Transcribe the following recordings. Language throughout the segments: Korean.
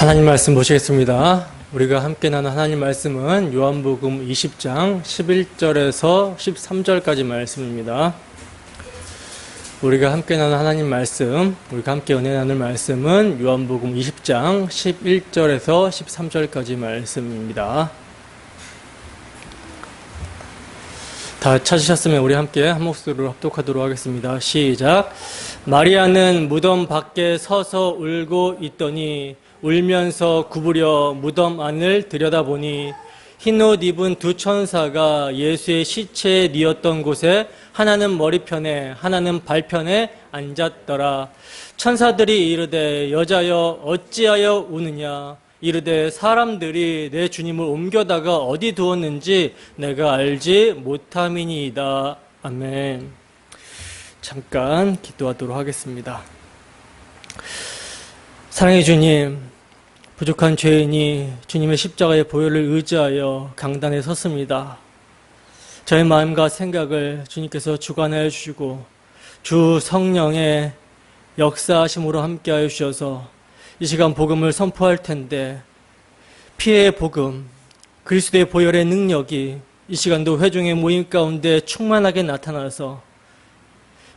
하나님 말씀 보시겠습니다. 우리가 함께 나눈 하나님 말씀은 요한복음 20장 11절에서 13절까지 말씀입니다. 우리가 함께 나눈 하나님 말씀, 우리가 함께 은혜 나눌 말씀은 요한복음 20장 11절에서 13절까지 말씀입니다. 다 찾으셨으면 우리 함께 한 목소리로 합독하도록 하겠습니다. 시작. 마리아는 무덤 밖에 서서 울고 있더니 울면서 구부려 무덤 안을 들여다보니 흰옷 입은 두 천사가 예수의 시체에 뉘었던 곳에 하나는 머리편에 하나는 발편에 앉았더라. 천사들이 이르되 여자여 어찌하여 우느냐. 이르되 사람들이 내 주님을 옮겨다가 어디 두었는지 내가 알지 못함이니이다. 아멘. 잠깐 기도하도록 하겠습니다. 사랑의 주님, 부족한 죄인이 주님의 십자가의 보혈을 의지하여 강단에 섰습니다. 저의 마음과 생각을 주님께서 주관하여 주시고 주 성령의 역사하심으로 함께하여 주셔서 이 시간 복음을 선포할 텐데 피해의 복음, 그리스도의 보혈의 능력이 이 시간도 회중의 모임 가운데 충만하게 나타나서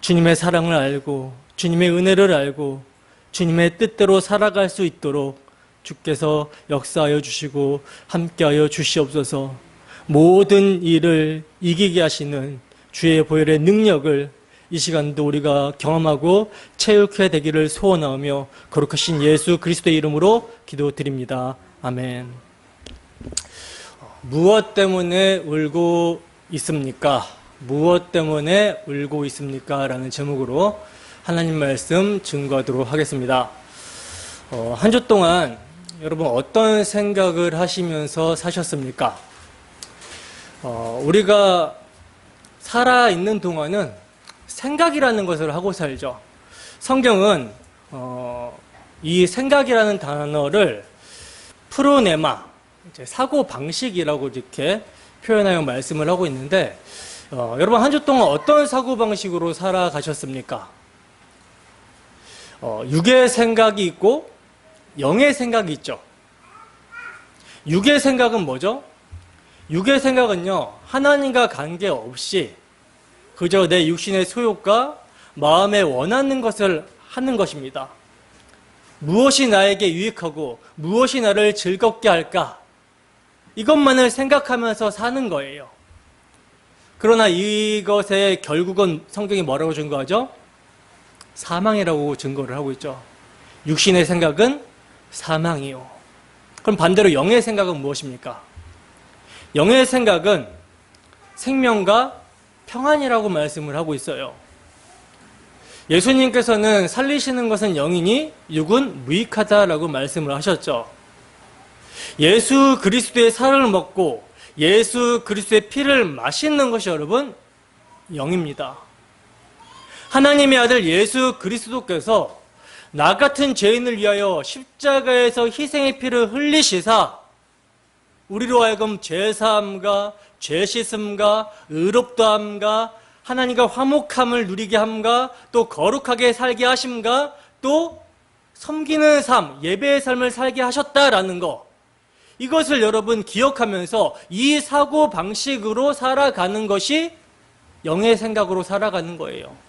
주님의 사랑을 알고 주님의 은혜를 알고 주님의 뜻대로 살아갈 수 있도록 주께서 역사하여 주시고 함께하여 주시옵소서. 모든 일을 이기게 하시는 주의 보혈의 능력을 이 시간도 우리가 경험하고 체육해 되기를 소원하며 거룩하신 예수 그리스도의 이름으로 기도드립니다. 아멘. 무엇 때문에 울고 있습니까? 무엇 때문에 울고 있습니까? 라는 제목으로 하나님 말씀 증거하도록 하겠습니다. 한 주 동안 여러분 어떤 생각을 하시면서 사셨습니까? 우리가 살아있는 동안은 생각이라는 것을 하고 살죠. 성경은 이 생각이라는 단어를 프로네마, 사고방식이라고 이렇게 표현하여 말씀을 하고 있는데 여러분 한 주 동안 어떤 사고방식으로 살아가셨습니까? 육의 생각이 있고 영의 생각이 있죠. 육의 생각은 뭐죠? 육의 생각은요, 하나님과 관계없이 그저 내 육신의 소욕과 마음에 원하는 것을 하는 것입니다. 무엇이 나에게 유익하고 무엇이 나를 즐겁게 할까? 이것만을 생각하면서 사는 거예요. 그러나 이것의 결국은 성경이 뭐라고 증거하죠? 사망이라고 증거를 하고 있죠. 육신의 생각은 사망이요. 그럼 반대로 영의 생각은 무엇입니까? 영의 생각은 생명과 평안이라고 말씀을 하고 있어요. 예수님께서는 살리시는 것은 영이니 육은 무익하다라고 말씀을 하셨죠. 예수 그리스도의 살을 먹고 예수 그리스도의 피를 마시는 것이 여러분 영입니다. 하나님의 아들 예수 그리스도께서 나 같은 죄인을 위하여 십자가에서 희생의 피를 흘리시사 우리로 하여금 죄사함과 죄씻음과 의롭다함과 하나님과 화목함을 누리게 함과 또 거룩하게 살게 하심과 또 섬기는 삶, 예배의 삶을 살게 하셨다라는 거, 이것을 여러분 기억하면서 이 사고방식으로 살아가는 것이 영의 생각으로 살아가는 거예요.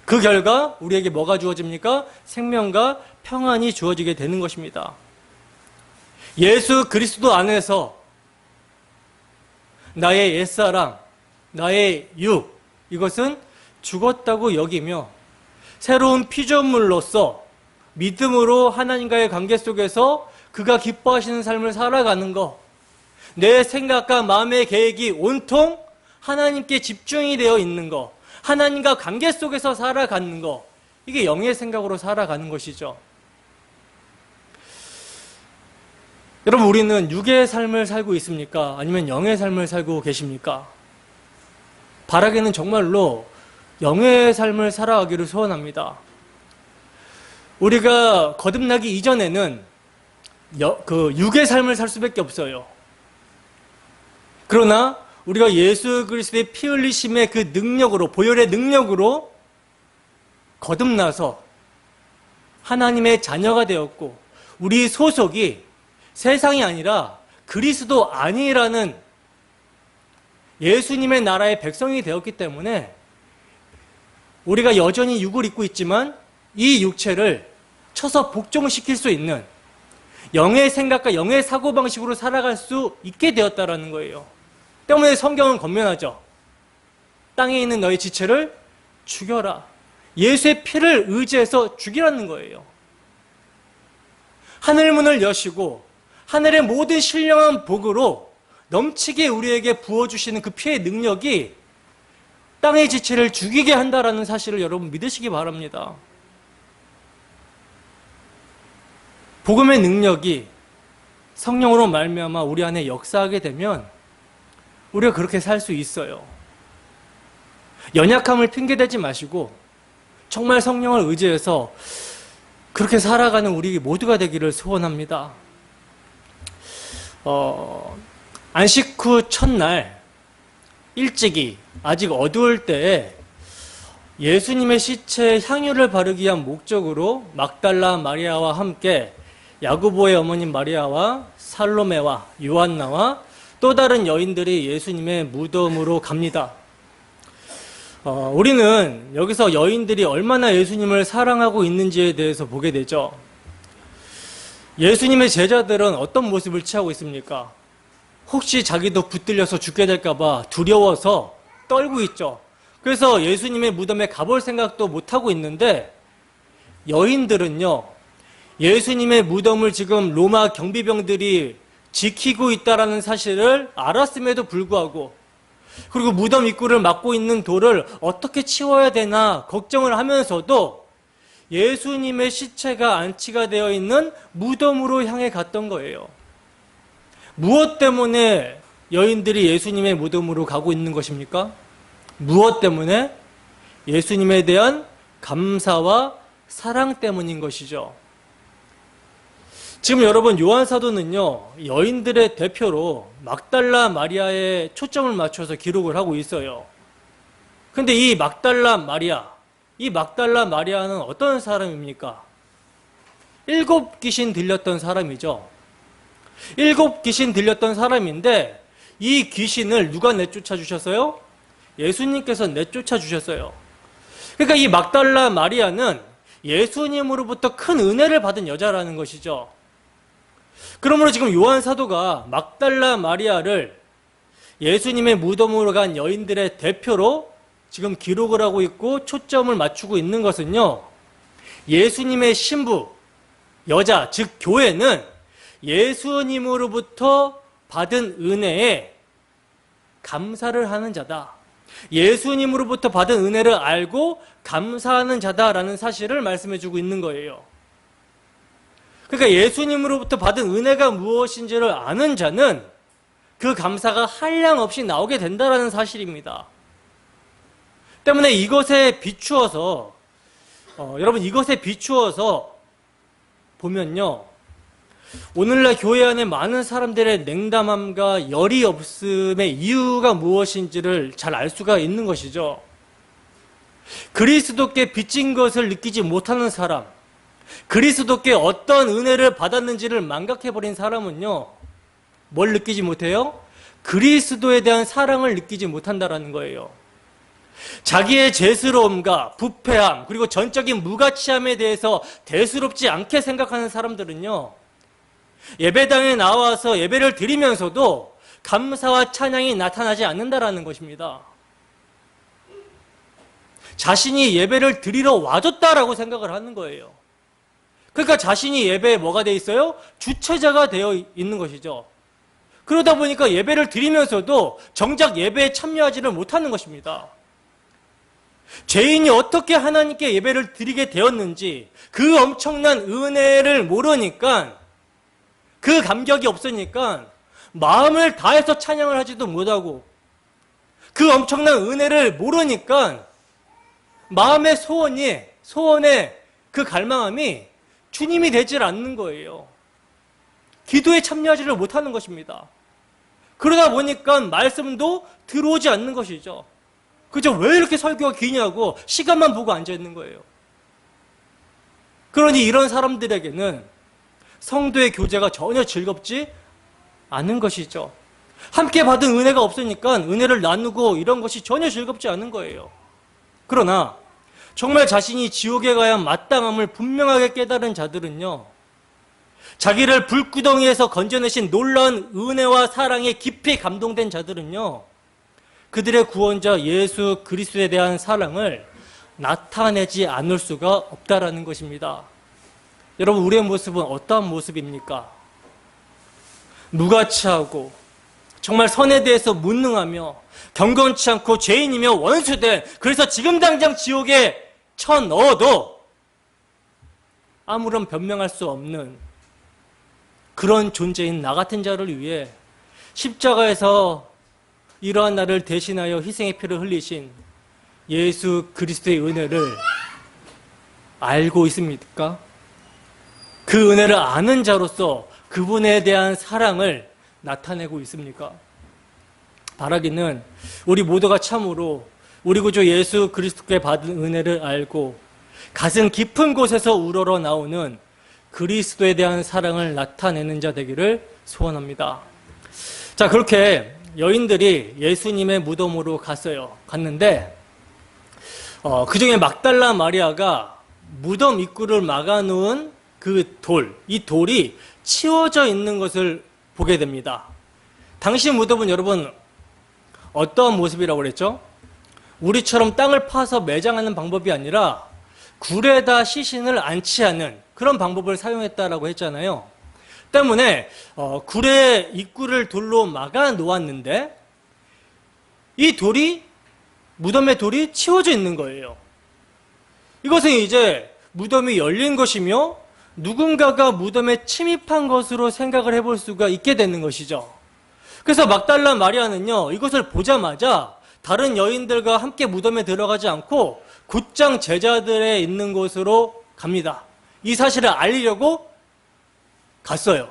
그 결과 우리에게 뭐가 주어집니까? 생명과 평안이 주어지게 되는 것입니다. 예수 그리스도 안에서 나의 옛사람, 나의 육, 이것은 죽었다고 여기며 새로운 피조물로서 믿음으로 하나님과의 관계 속에서 그가 기뻐하시는 삶을 살아가는 것, 내 생각과 마음의 계획이 온통 하나님께 집중이 되어 있는 것, 하나님과 관계 속에서 살아가는 것, 이게 영의 생각으로 살아가는 것이죠. 여러분, 우리는 육의 삶을 살고 있습니까? 아니면 영의 삶을 살고 계십니까? 바라기는 정말로 영의 삶을 살아가기를 소원합니다. 우리가 거듭나기 이전에는 육의 삶을 살 수밖에 없어요. 그러나 우리가 예수 그리스도의 피 흘리심의 그 능력으로, 보혈의 능력으로 거듭나서 하나님의 자녀가 되었고 우리 소속이 세상이 아니라 그리스도 안이라는 예수님의 나라의 백성이 되었기 때문에 우리가 여전히 육을 입고 있지만 이 육체를 쳐서 복종시킬 수 있는 영의 생각과 영의 사고방식으로 살아갈 수 있게 되었다는 거예요. 때문에 성경은 권면하죠. 땅에 있는 너의 지체를 죽여라. 예수의 피를 의지해서 죽이라는 거예요. 하늘문을 여시고 하늘의 모든 신령한 복으로 넘치게 우리에게 부어주시는 그 피의 능력이 땅의 지체를 죽이게 한다는 사실을 여러분 믿으시기 바랍니다. 복음의 능력이 성령으로 말미암아 우리 안에 역사하게 되면 우리가 그렇게 살 수 있어요. 연약함을 핑계대지 마시고 정말 성령을 의지해서 그렇게 살아가는 우리 모두가 되기를 소원합니다. 안식 후 첫날 일찍이 아직 어두울 때에 예수님의 시체에 향유를 바르기 위한 목적으로 막달라 마리아와 함께 야고보의 어머님 마리아와 살로메와 요한나와 또 다른 여인들이 예수님의 무덤으로 갑니다. 우리는 여기서 여인들이 얼마나 예수님을 사랑하고 있는지에 대해서 보게 되죠. 예수님의 제자들은 어떤 모습을 취하고 있습니까? 혹시 자기도 붙들려서 죽게 될까봐 두려워서 떨고 있죠. 그래서 예수님의 무덤에 가볼 생각도 못하고 있는데 여인들은요, 예수님의 무덤을 지금 로마 경비병들이 지키고 있다는 사실을 알았음에도 불구하고, 그리고 무덤 입구를 막고 있는 돌을 어떻게 치워야 되나 걱정을 하면서도 예수님의 시체가 안치가 되어 있는 무덤으로 향해 갔던 거예요. 무엇 때문에 여인들이 예수님의 무덤으로 가고 있는 것입니까? 무엇 때문에? 예수님에 대한 감사와 사랑 때문인 것이죠. 지금 여러분 요한사도는요, 여인들의 대표로 막달라 마리아에 초점을 맞춰서 기록을 하고 있어요. 근데 이 막달라 마리아는 어떤 사람입니까? 7 귀신 들렸던 사람이죠. 7 귀신 들렸던 사람인데 이 귀신을 누가 내쫓아 주셨어요? 예수님께서 내쫓아 주셨어요. 그러니까 이 막달라 마리아는 예수님으로부터 큰 은혜를 받은 여자라는 것이죠. 그러므로 지금 요한 사도가 막달라 마리아를 예수님의 무덤으로 간 여인들의 대표로 지금 기록을 하고 있고 초점을 맞추고 있는 것은요, 예수님의 신부, 여자, 즉 교회는 예수님으로부터 받은 은혜에 감사를 하는 자다. 예수님으로부터 받은 은혜를 알고 감사하는 자다라는 사실을 말씀해주고 있는 거예요. 그러니까 예수님으로부터 받은 은혜가 무엇인지를 아는 자는 그 감사가 한량없이 나오게 된다는 사실입니다. 때문에 이것에 비추어서 여러분 이것에 비추어서 보면요, 오늘날 교회 안에 많은 사람들의 냉담함과 열이 없음의 이유가 무엇인지를 잘 알 수가 있는 것이죠. 그리스도께 빚진 것을 느끼지 못하는 사람, 그리스도께 어떤 은혜를 받았는지를 망각해버린 사람은요, 뭘 느끼지 못해요? 그리스도에 대한 사랑을 느끼지 못한다는 거예요. 자기의 죄스러움과 부패함, 그리고 전적인 무가치함에 대해서 대수롭지 않게 생각하는 사람들은요, 예배당에 나와서 예배를 드리면서도 감사와 찬양이 나타나지 않는다는 것입니다. 자신이 예배를 드리러 와줬다라고 생각을 하는 거예요. 그러니까 자신이 예배에 뭐가 돼 있어요? 주체자가 되어 있는 것이죠. 그러다 보니까 예배를 드리면서도 정작 예배에 참여하지를 못하는 것입니다. 죄인이 어떻게 하나님께 예배를 드리게 되었는지 그 엄청난 은혜를 모르니까, 그 감격이 없으니까 마음을 다해서 찬양을 하지도 못하고, 그 엄청난 은혜를 모르니까 마음의 소원의 그 갈망함이 주님이 되질 않는 거예요. 기도에 참여하지를 못하는 것입니다. 그러다 보니까 말씀도 들어오지 않는 것이죠. 그죠? 왜 이렇게 설교가 기냐고 시간만 보고 앉아있는 거예요. 그러니 이런 사람들에게는 성도의 교제가 전혀 즐겁지 않은 것이죠. 함께 받은 은혜가 없으니까 은혜를 나누고 이런 것이 전혀 즐겁지 않은 거예요. 그러나 정말 자신이 지옥에 가야 마땅함을 분명하게 깨달은 자들은요, 자기를 불구덩이에서 건져내신 놀라운 은혜와 사랑에 깊이 감동된 자들은요, 그들의 구원자 예수 그리스도에 대한 사랑을 나타내지 않을 수가 없다라는 것입니다. 여러분, 우리의 모습은 어떠한 모습입니까? 무가치하고 정말 선에 대해서 무능하며 경건치 않고 죄인이며 원수된, 그래서 지금 당장 지옥에 쳐넣어도 아무런 변명할 수 없는 그런 존재인 나 같은 자를 위해 십자가에서 이러한 나를 대신하여 희생의 피를 흘리신 예수 그리스도의 은혜를 알고 있습니까? 그 은혜를 아는 자로서 그분에 대한 사랑을 나타내고 있습니까? 바라기는 우리 모두가 참으로 우리 구주 예수 그리스도께 받은 은혜를 알고 가슴 깊은 곳에서 우러러 나오는 그리스도에 대한 사랑을 나타내는 자 되기를 소원합니다. 자, 그렇게 여인들이 예수님의 무덤으로 갔는데 그 중에 막달라 마리아가 무덤 입구를 막아놓은 그 이 돌이 치워져 있는 것을 보게 됩니다. 당시 무덤은 여러분 어떠한 모습이라고 그랬죠? 우리처럼 땅을 파서 매장하는 방법이 아니라 굴에다 시신을 안치하는 그런 방법을 사용했다라고 했잖아요. 때문에 굴의 입구를 돌로 막아 놓았는데 이 무덤의 돌이 치워져 있는 거예요. 이것은 이제 무덤이 열린 것이며 누군가가 무덤에 침입한 것으로 생각을 해볼 수가 있게 되는 것이죠. 그래서 막달라 마리아는요, 이것을 보자마자 다른 여인들과 함께 무덤에 들어가지 않고 곧장 제자들의 있는 곳으로 갑니다. 이 사실을 알리려고 갔어요.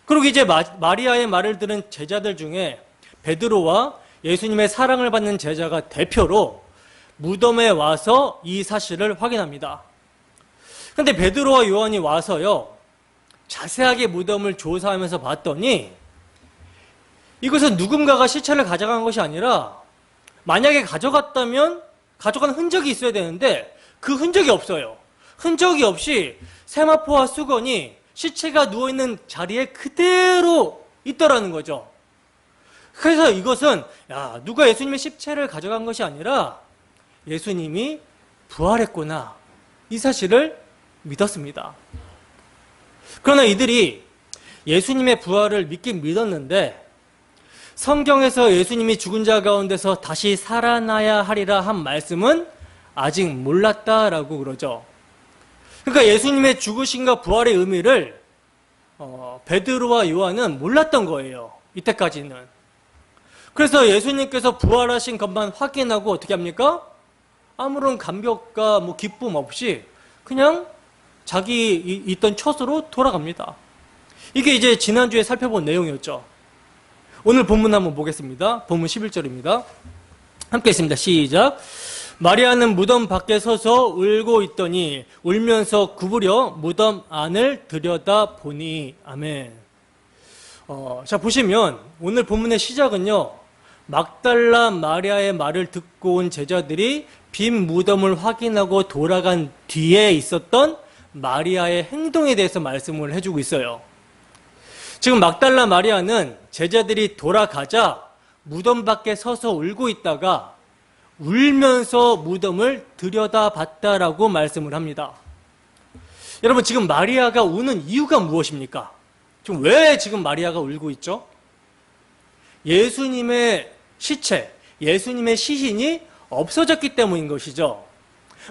그리고 이제 마리아의 말을 들은 제자들 중에 베드로와 예수님의 사랑을 받는 제자가 대표로 무덤에 와서 이 사실을 확인합니다. 그런데 베드로와 요한이 와서요, 자세하게 무덤을 조사하면서 봤더니 이것은 누군가가 시체를 가져간 것이 아니라 만약에 가져갔다면 가져간 흔적이 있어야 되는데 그 흔적이 없어요. 흔적이 없이 세마포와 수건이 시체가 누워있는 자리에 그대로 있더라는 거죠. 그래서 이것은 누가 예수님의 시체를 가져간 것이 아니라 예수님이 부활했구나, 이 사실을 믿었습니다. 그러나 이들이 예수님의 부활을 믿긴 믿었는데 성경에서 예수님이 죽은 자 가운데서 다시 살아나야 하리라 한 말씀은 아직 몰랐다라고 그러죠. 그러니까 예수님의 죽으심과 부활의 의미를 베드로와 요한은 몰랐던 거예요. 이때까지는. 그래서 예수님께서 부활하신 것만 확인하고 어떻게 합니까? 아무런 감격과 기쁨 없이 그냥 자기 있던 처소로 돌아갑니다. 이게 이제 지난주에 살펴본 내용이었죠. 오늘 본문 한번 보겠습니다. 본문 11절입니다. 함께 있습니다. 시작. 마리아는 무덤 밖에 서서 울고 있더니 울면서 구부려 무덤 안을 들여다보니. 아멘. 자, 보시면 오늘 본문의 시작은요, 막달라 마리아의 말을 듣고 온 제자들이 빈 무덤을 확인하고 돌아간 뒤에 있었던 마리아의 행동에 대해서 말씀을 해주고 있어요. 지금 막달라 마리아는 제자들이 돌아가자 무덤 밖에 서서 울고 있다가 울면서 무덤을 들여다봤다라고 말씀을 합니다. 여러분, 지금 마리아가 우는 이유가 무엇입니까? 지금 왜 지금 마리아가 울고 있죠? 예수님의 시체, 예수님의 시신이 없어졌기 때문인 것이죠.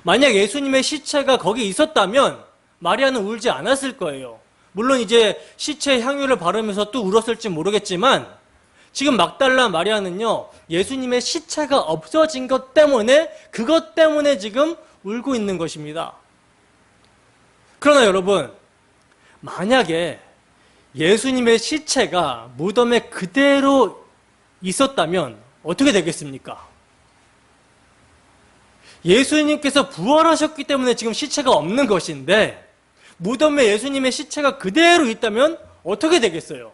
만약 예수님의 시체가 거기 있었다면 마리아는 울지 않았을 거예요. 물론 이제 시체 향유를 바르면서 또 울었을지 모르겠지만 지금 막달라 마리아는요, 예수님의 시체가 없어진 것 때문에, 그것 때문에 지금 울고 있는 것입니다. 그러나 여러분, 만약에 예수님의 시체가 무덤에 그대로 있었다면 어떻게 되겠습니까? 예수님께서 부활하셨기 때문에 지금 시체가 없는 것인데 무덤에 예수님의 시체가 그대로 있다면 어떻게 되겠어요?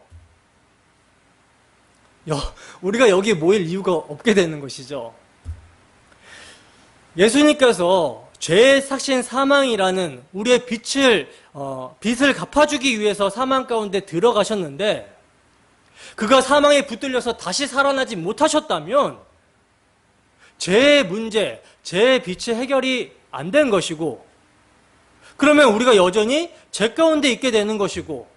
우리가 여기 모일 이유가 없게 되는 것이죠. 예수님께서 죄의 삭신 사망이라는 우리의 빚을 갚아주기 위해서 사망 가운데 들어가셨는데, 그가 사망에 붙들려서 다시 살아나지 못하셨다면 죄의 문제, 죄의 빚의 해결이 안 된 것이고, 그러면 우리가 여전히 죄 가운데 있게 되는 것이고,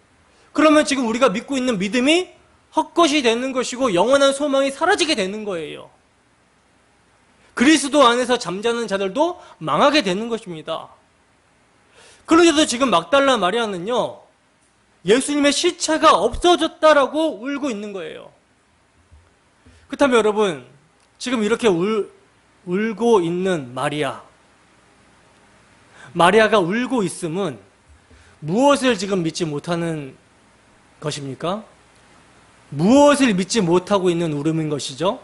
그러면 지금 우리가 믿고 있는 믿음이 헛것이 되는 것이고 영원한 소망이 사라지게 되는 거예요. 그리스도 안에서 잠자는 자들도 망하게 되는 것입니다. 그런데도 지금 막달라 마리아는요, 예수님의 시체가 없어졌다라고 울고 있는 거예요. 그렇다면 여러분, 지금 이렇게 울고 있는 마리아가 울고 있음은 무엇을 지금 믿지 못하는 것입니까? 무엇을 믿지 못하고 있는 울음인 것이죠?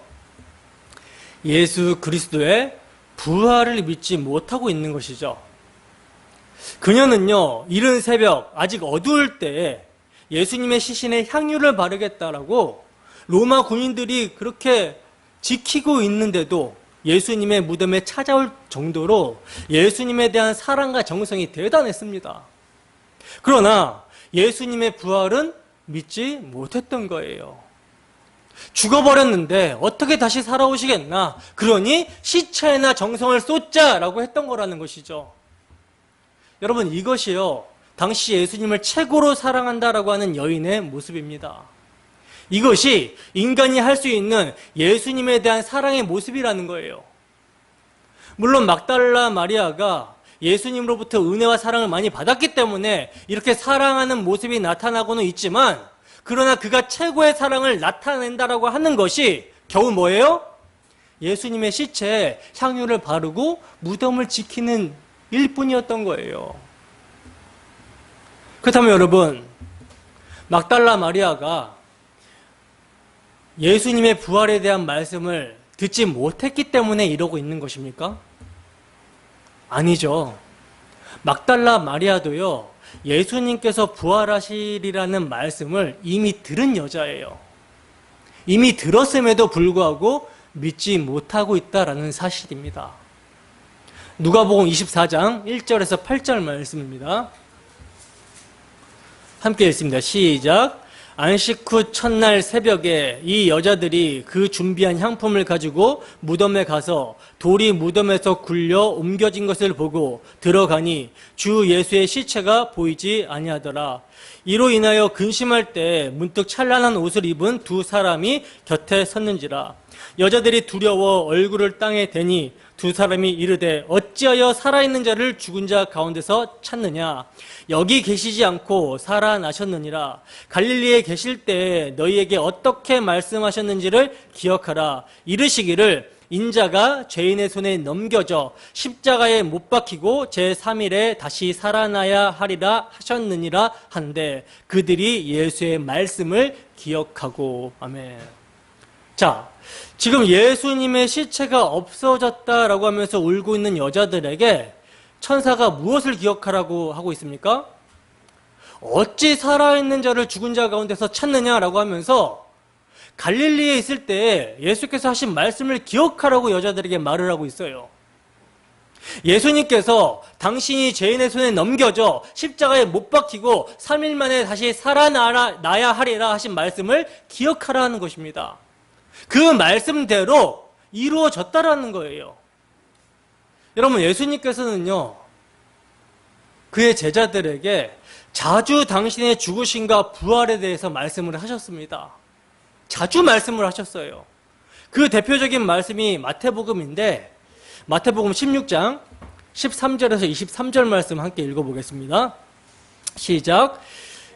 예수 그리스도의 부활을 믿지 못하고 있는 것이죠. 그녀는요, 이른 새벽 아직 어두울 때에 예수님의 시신에 향유를 바르겠다라고 로마 군인들이 그렇게 지키고 있는데도 예수님의 무덤에 찾아올 정도로 예수님에 대한 사랑과 정성이 대단했습니다. 그러나 예수님의 부활은 믿지 못했던 거예요. 죽어버렸는데 어떻게 다시 살아오시겠나? 그러니 시체에나 정성을 쏟자라고 했던 거라는 것이죠. 여러분, 이것이요, 당시 예수님을 최고로 사랑한다라고 하는 여인의 모습입니다. 이것이 인간이 할 수 있는 예수님에 대한 사랑의 모습이라는 거예요. 물론 막달라 마리아가 예수님으로부터 은혜와 사랑을 많이 받았기 때문에 이렇게 사랑하는 모습이 나타나고는 있지만, 그러나 그가 최고의 사랑을 나타낸다라고 하는 것이 겨우 뭐예요? 예수님의 시체에 향유를 바르고 무덤을 지키는 일뿐이었던 거예요. 그렇다면 여러분, 막달라 마리아가 예수님의 부활에 대한 말씀을 듣지 못했기 때문에 이러고 있는 것입니까? 아니죠. 막달라 마리아도요, 예수님께서 부활하시리라는 말씀을 이미 들은 여자예요. 이미 들었음에도 불구하고 믿지 못하고 있다라는 사실입니다. 누가복음 24장 1절에서 8절 말씀입니다. 함께 읽습니다. 시작. 안식 후 첫날 새벽에 이 여자들이 그 준비한 향품을 가지고 무덤에 가서 돌이 무덤에서 굴려 옮겨진 것을 보고 들어가니 주 예수의 시체가 보이지 아니하더라. 이로 인하여 근심할 때 문득 찬란한 옷을 입은 두 사람이 곁에 섰는지라. 여자들이 두려워 얼굴을 땅에 대니 두 사람이 이르되 어찌하여 살아있는 자를 죽은 자 가운데서 찾느냐? 여기 계시지 않고 살아나셨느니라. 갈릴리에 계실 때 너희에게 어떻게 말씀하셨는지를 기억하라. 이르시기를 인자가 죄인의 손에 넘겨져 십자가에 못 박히고 제3일에 다시 살아나야 하리라 하셨느니라 한데 그들이 예수의 말씀을 기억하고. 아멘. 자, 지금 예수님의 시체가 없어졌다라고 하면서 울고 있는 여자들에게 천사가 무엇을 기억하라고 하고 있습니까? 어찌 살아있는 자를 죽은 자 가운데서 찾느냐라고 하면서 갈릴리에 있을 때 예수께서 하신 말씀을 기억하라고 여자들에게 말을 하고 있어요. 예수님께서 당신이 죄인의 손에 넘겨져 십자가에 못 박히고 3일 만에 다시 살아나야 하리라 하신 말씀을 기억하라는 것입니다. 그 말씀대로 이루어졌다라는 거예요. 여러분, 예수님께서는요, 그의 제자들에게 자주 당신의 죽으심과 부활에 대해서 말씀을 하셨습니다. 자주 말씀을 하셨어요. 그 대표적인 말씀이 마태복음인데, 마태복음 16장 13절에서 23절 말씀 함께 읽어보겠습니다. 시작.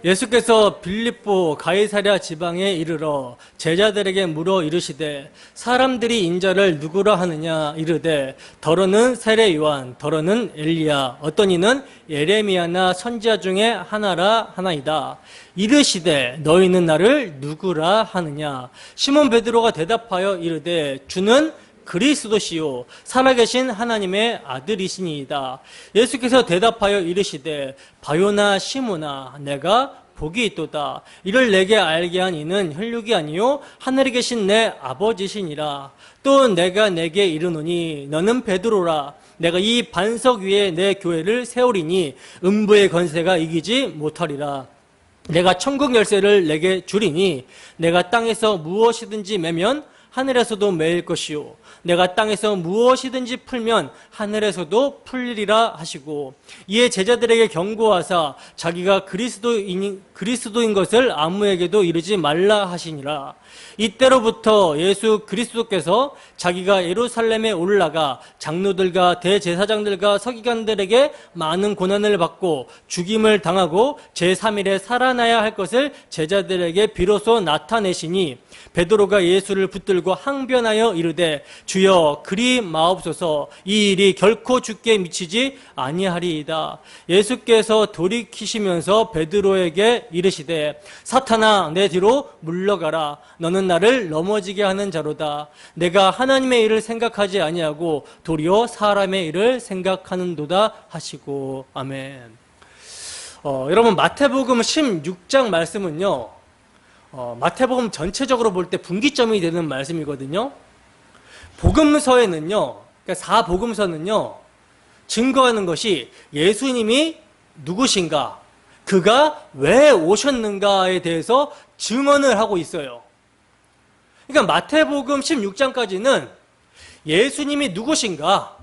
예수께서 빌립보 가이사랴 지방에 이르러 제자들에게 물어 이르시되 사람들이 인자를 누구라 하느냐 이르되 더러는 세례 요한 더러는 엘리야 어떤 이는 예레미야나 선지자 중에 하나라 하나이다. 이르시되 너희는 나를 누구라 하느냐. 시몬 베드로가 대답하여 이르되 주는 그리스도시요 살아계신 하나님의 아들이시니이다. 예수께서 대답하여 이르시되 바요나 시모나 내가 복이 있도다. 이를 내게 알게 한 이는 혈육이 아니요 하늘에 계신 내 아버지시니라. 또 내가 내게 이르노니 너는 베드로라. 내가 이 반석 위에 내 교회를 세우리니 음부의 권세가 이기지 못하리라. 내가 천국 열쇠를 내게 주리니 내가 땅에서 무엇이든지 매면 하늘에서도 매일 것이요 내가 땅에서 무엇이든지 풀면 하늘에서도 풀리리라 하시고, 이에 제자들에게 경고하사 자기가 그리스도인 것을 아무에게도 이르지 말라 하시니라. 이때로부터 예수 그리스도께서 자기가 예루살렘에 올라가 장로들과 대제사장들과 서기관들에게 많은 고난을 받고 죽임을 당하고 제3일에 살아나야 할 것을 제자들에게 비로소 나타내시니, 베드로가 예수를 붙들고 항변하여 이르되 주여 그리 마옵소서, 이 일이 결코 주께 미치지 아니하리이다. 예수께서 돌이키시면서 베드로에게 이르시되 사탄아 내 뒤로 물러가라. 너는 나를 넘어지게 하는 자로다. 내가 하나님의 일을 생각하지 아니하고 도리어 사람의 일을 생각하는도다 하시고. 아멘. 여러분, 마태복음 16장 말씀은요, 마태복음 전체적으로 볼 때 분기점이 되는 말씀이거든요. 복음서에는요, 그러니까 4복음서는요, 증거하는 것이 예수님이 누구신가, 그가 왜 오셨는가에 대해서 증언을 하고 있어요. 그러니까 마태복음 16장까지는 예수님이 누구신가,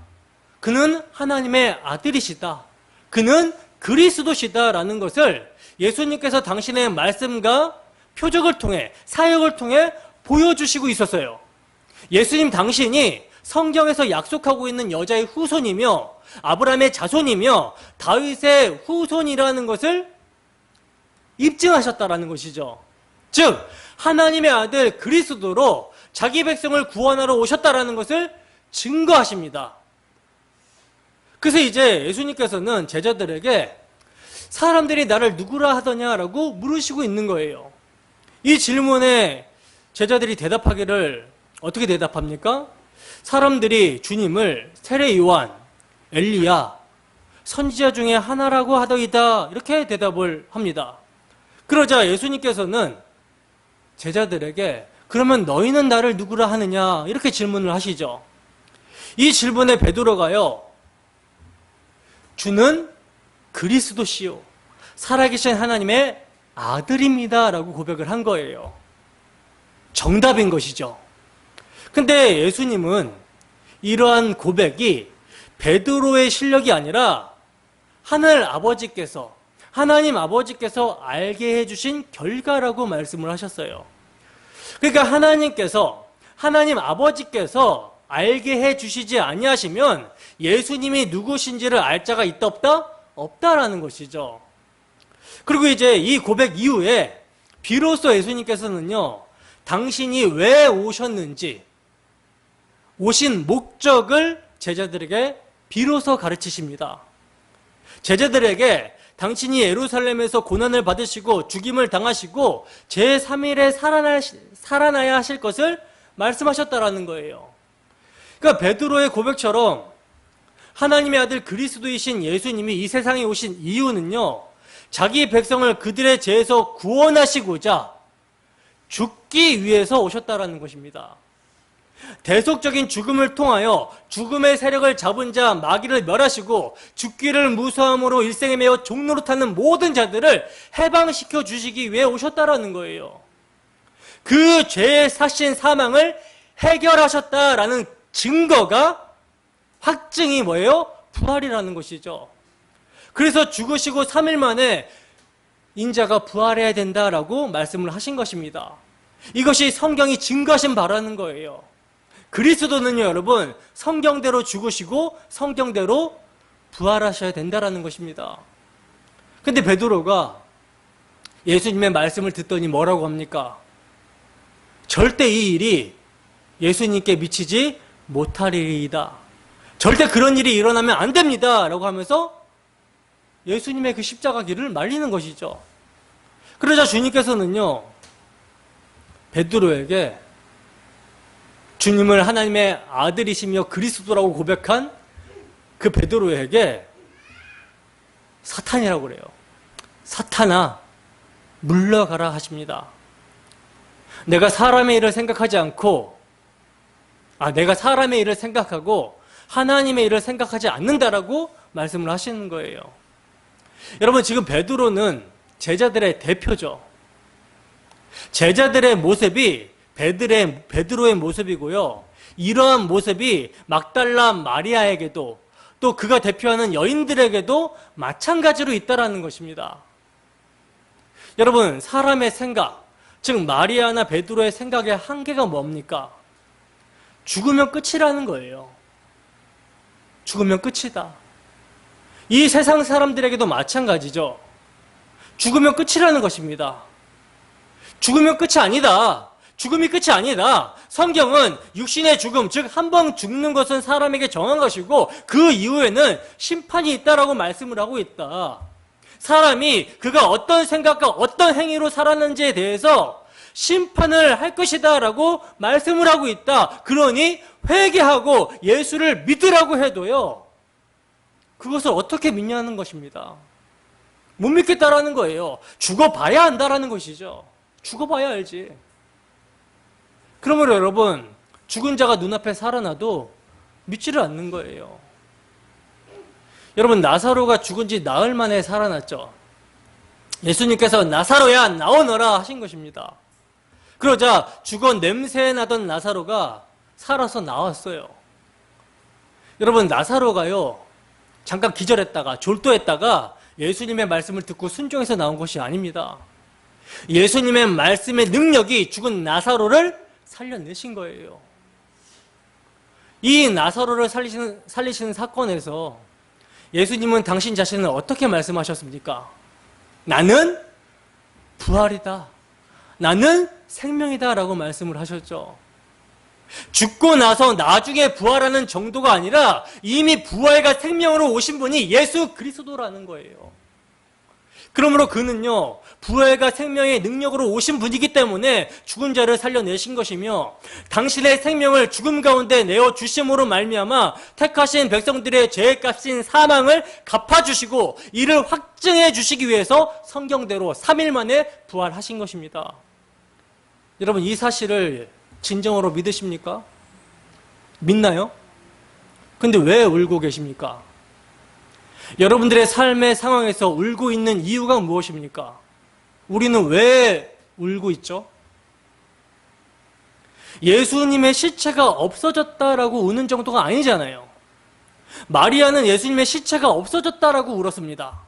그는 하나님의 아들이시다, 그는 그리스도시다라는 것을 예수님께서 당신의 말씀과 표적을 통해, 사역을 통해 보여주시고 있었어요. 예수님 당신이 성경에서 약속하고 있는 여자의 후손이며 아브라함의 자손이며 다윗의 후손이라는 것을 입증하셨다라는 것이죠. 즉 하나님의 아들 그리스도로 자기 백성을 구원하러 오셨다라는 것을 증거하십니다. 그래서 이제 예수님께서는 제자들에게 사람들이 나를 누구라 하더냐라고 물으시고 있는 거예요. 이 질문에 제자들이 대답하기를 어떻게 대답합니까? 사람들이 주님을 세례 요한, 엘리야, 선지자 중에 하나라고 하더이다, 이렇게 대답을 합니다. 그러자 예수님께서는 제자들에게 그러면 너희는 나를 누구라 하느냐, 이렇게 질문을 하시죠. 이 질문에 베드로가요, 주는 그리스도시요 살아계신 하나님의 아들입니다 라고 고백을 한 거예요. 정답인 것이죠. 근데 예수님은 이러한 고백이 베드로의 실력이 아니라 하늘 아버지께서, 하나님 아버지께서 알게 해주신 결과라고 말씀을 하셨어요. 그러니까 하나님 아버지께서 알게 해주시지 아니하시면 예수님이 누구신지를 알 자가 있다 없다? 없다라는 것이죠. 그리고 이제 이 고백 이후에 비로소 예수님께서는요, 당신이 왜 오셨는지, 오신 목적을 제자들에게 비로소 가르치십니다. 제자들에게 당신이 예루살렘에서 고난을 받으시고 죽임을 당하시고 제3일에 살아나야 하실 것을 말씀하셨다라는 거예요. 그러니까 베드로의 고백처럼 하나님의 아들 그리스도이신 예수님이 이 세상에 오신 이유는요, 자기 백성을 그들의 죄에서 구원하시고자 죽기 위해서 오셨다라는 것입니다. 대속적인 죽음을 통하여 죽음의 세력을 잡은 자 마귀를 멸하시고 죽기를 무서움으로 일생에 매여 종노릇하는 모든 자들을 해방시켜 주시기 위해 오셨다라는 거예요. 그 죄의 사신 사망을 해결하셨다라는 증거가, 확증이 뭐예요? 부활이라는 것이죠. 그래서 죽으시고 3일 만에 인자가 부활해야 된다라고 말씀을 하신 것입니다. 이것이 성경이 증거하신 바라는 거예요. 그리스도는요, 여러분, 성경대로 죽으시고 성경대로 부활하셔야 된다라는 것입니다. 근데 베드로가 예수님의 말씀을 듣더니 뭐라고 합니까? 절대 이 일이 예수님께 미치지 못하리이다. 절대 그런 일이 일어나면 안 됩니다 라고 하면서 예수님의 그 십자가 길을 말리는 것이죠. 그러자 주님께서는요, 베드로에게 주님을 하나님의 아들이시며 그리스도라고 고백한 그 베드로에게 사탄이라고 그래요. 사탄아, 물러가라 하십니다. 내가 사람의 일을 생각하지 않고, 내가 사람의 일을 생각하고 하나님의 일을 생각하지 않는다라고 말씀을 하시는 거예요. 여러분, 지금 베드로는 제자들의 대표죠. 제자들의 모습이 베드로의 모습이고요. 이러한 모습이 막달라 마리아에게도 또 그가 대표하는 여인들에게도 마찬가지로 있다라는 것입니다. 여러분, 사람의 생각, 즉 마리아나 베드로의 생각의 한계가 뭡니까? 죽으면 끝이라는 거예요. 죽으면 끝이다. 이 세상 사람들에게도 마찬가지죠. 죽으면 끝이라는 것입니다. 죽으면 끝이 아니다. 죽음이 끝이 아니다. 성경은 육신의 죽음, 즉 한 번 죽는 것은 사람에게 정한 것이고 그 이후에는 심판이 있다라고 말씀을 하고 있다. 사람이 그가 어떤 생각과 어떤 행위로 살았는지에 대해서 심판을 할 것이다 라고 말씀을 하고 있다. 그러니 회개하고 예수를 믿으라고 해도요, 그것을 어떻게 믿냐는 것입니다. 못 믿겠다라는 거예요. 죽어봐야 한다라는 것이죠. 죽어봐야 알지. 그러므로 여러분, 죽은 자가 눈앞에 살아나도 믿지를 않는 거예요. 여러분, 나사로가 죽은 지 나흘 만에 살아났죠. 예수님께서 나사로야 나오너라 하신 것입니다. 그러자 죽어 냄새 나던 나사로가 살아서 나왔어요. 여러분, 나사로가요, 잠깐 기절했다가 졸도했다가 예수님의 말씀을 듣고 순종해서 나온 것이 아닙니다. 예수님의 말씀의 능력이 죽은 나사로를 살려내신 거예요. 이 나사로를 살리시는 사건에서 예수님은 당신 자신을 어떻게 말씀하셨습니까? 나는 부활이다. 나는 생명이다 라고 말씀을 하셨죠. 죽고 나서 나중에 부활하는 정도가 아니라 이미 부활과 생명으로 오신 분이 예수 그리스도라는 거예요. 그러므로 그는요, 부활과 생명의 능력으로 오신 분이기 때문에 죽은 자를 살려내신 것이며 당신의 생명을 죽음 가운데 내어주심으로 말미암아 택하신 백성들의 죄값인 사망을 갚아주시고 이를 확증해 주시기 위해서 성경대로 3일 만에 부활하신 것입니다. 여러분, 이 사실을 진정으로 믿으십니까? 믿나요? 근데 왜 울고 계십니까? 여러분들의 삶의 상황에서 울고 있는 이유가 무엇입니까? 우리는 왜 울고 있죠? 예수님의 시체가 없어졌다라고 우는 정도가 아니잖아요. 마리아는 예수님의 시체가 없어졌다라고 울었습니다.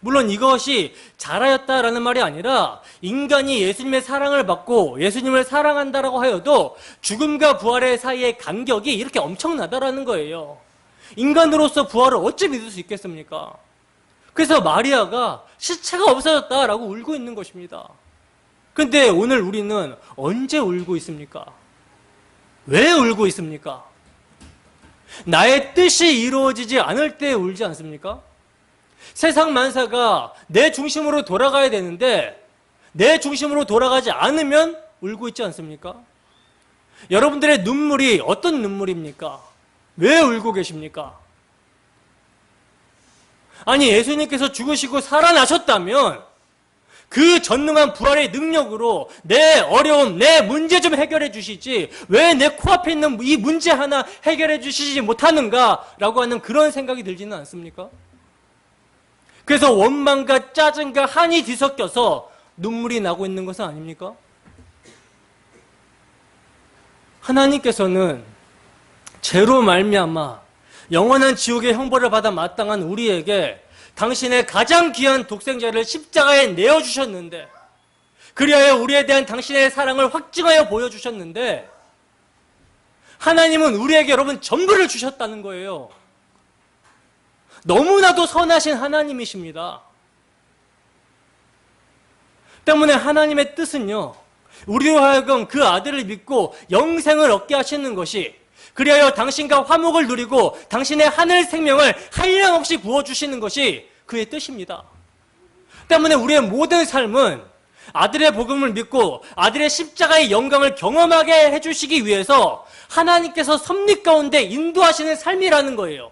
물론 이것이 자라였다라는 말이 아니라 인간이 예수님의 사랑을 받고 예수님을 사랑한다라고 하여도 죽음과 부활의 사이의 간격이 이렇게 엄청나다라는 거예요. 인간으로서 부활을 어찌 믿을 수 있겠습니까? 그래서 마리아가 시체가 없어졌다라고 울고 있는 것입니다. 그런데 오늘 우리는 언제 울고 있습니까? 왜 울고 있습니까? 나의 뜻이 이루어지지 않을 때 울지 않습니까? 세상 만사가 내 중심으로 돌아가야 되는데 내 중심으로 돌아가지 않으면 울고 있지 않습니까? 여러분들의 눈물이 어떤 눈물입니까? 왜 울고 계십니까? 아니, 예수님께서 죽으시고 살아나셨다면 그 전능한 부활의 능력으로 내 어려움, 내 문제 좀 해결해 주시지 왜 내 코앞에 있는 이 문제 하나 해결해 주시지 못하는가라고 하는 그런 생각이 들지는 않습니까? 그래서 원망과 짜증과 한이 뒤섞여서 눈물이 나고 있는 것은 아닙니까? 하나님께서는 죄로 말미암아 영원한 지옥의 형벌을 받아 마땅한 우리에게 당신의 가장 귀한 독생자를 십자가에 내어주셨는데 그리하여 우리에 대한 당신의 사랑을 확증하여 보여주셨는데 하나님은 우리에게 여러분 전부를 주셨다는 거예요. 너무나도 선하신 하나님이십니다. 때문에 하나님의 뜻은요, 우리로 하여금 그 아들을 믿고 영생을 얻게 하시는 것이 그리하여 당신과 화목을 누리고 당신의 하늘 생명을 한량없이 부어주시는 것이 그의 뜻입니다. 때문에 우리의 모든 삶은 아들의 복음을 믿고 아들의 십자가의 영광을 경험하게 해주시기 위해서 하나님께서 섭리 가운데 인도하시는 삶이라는 거예요.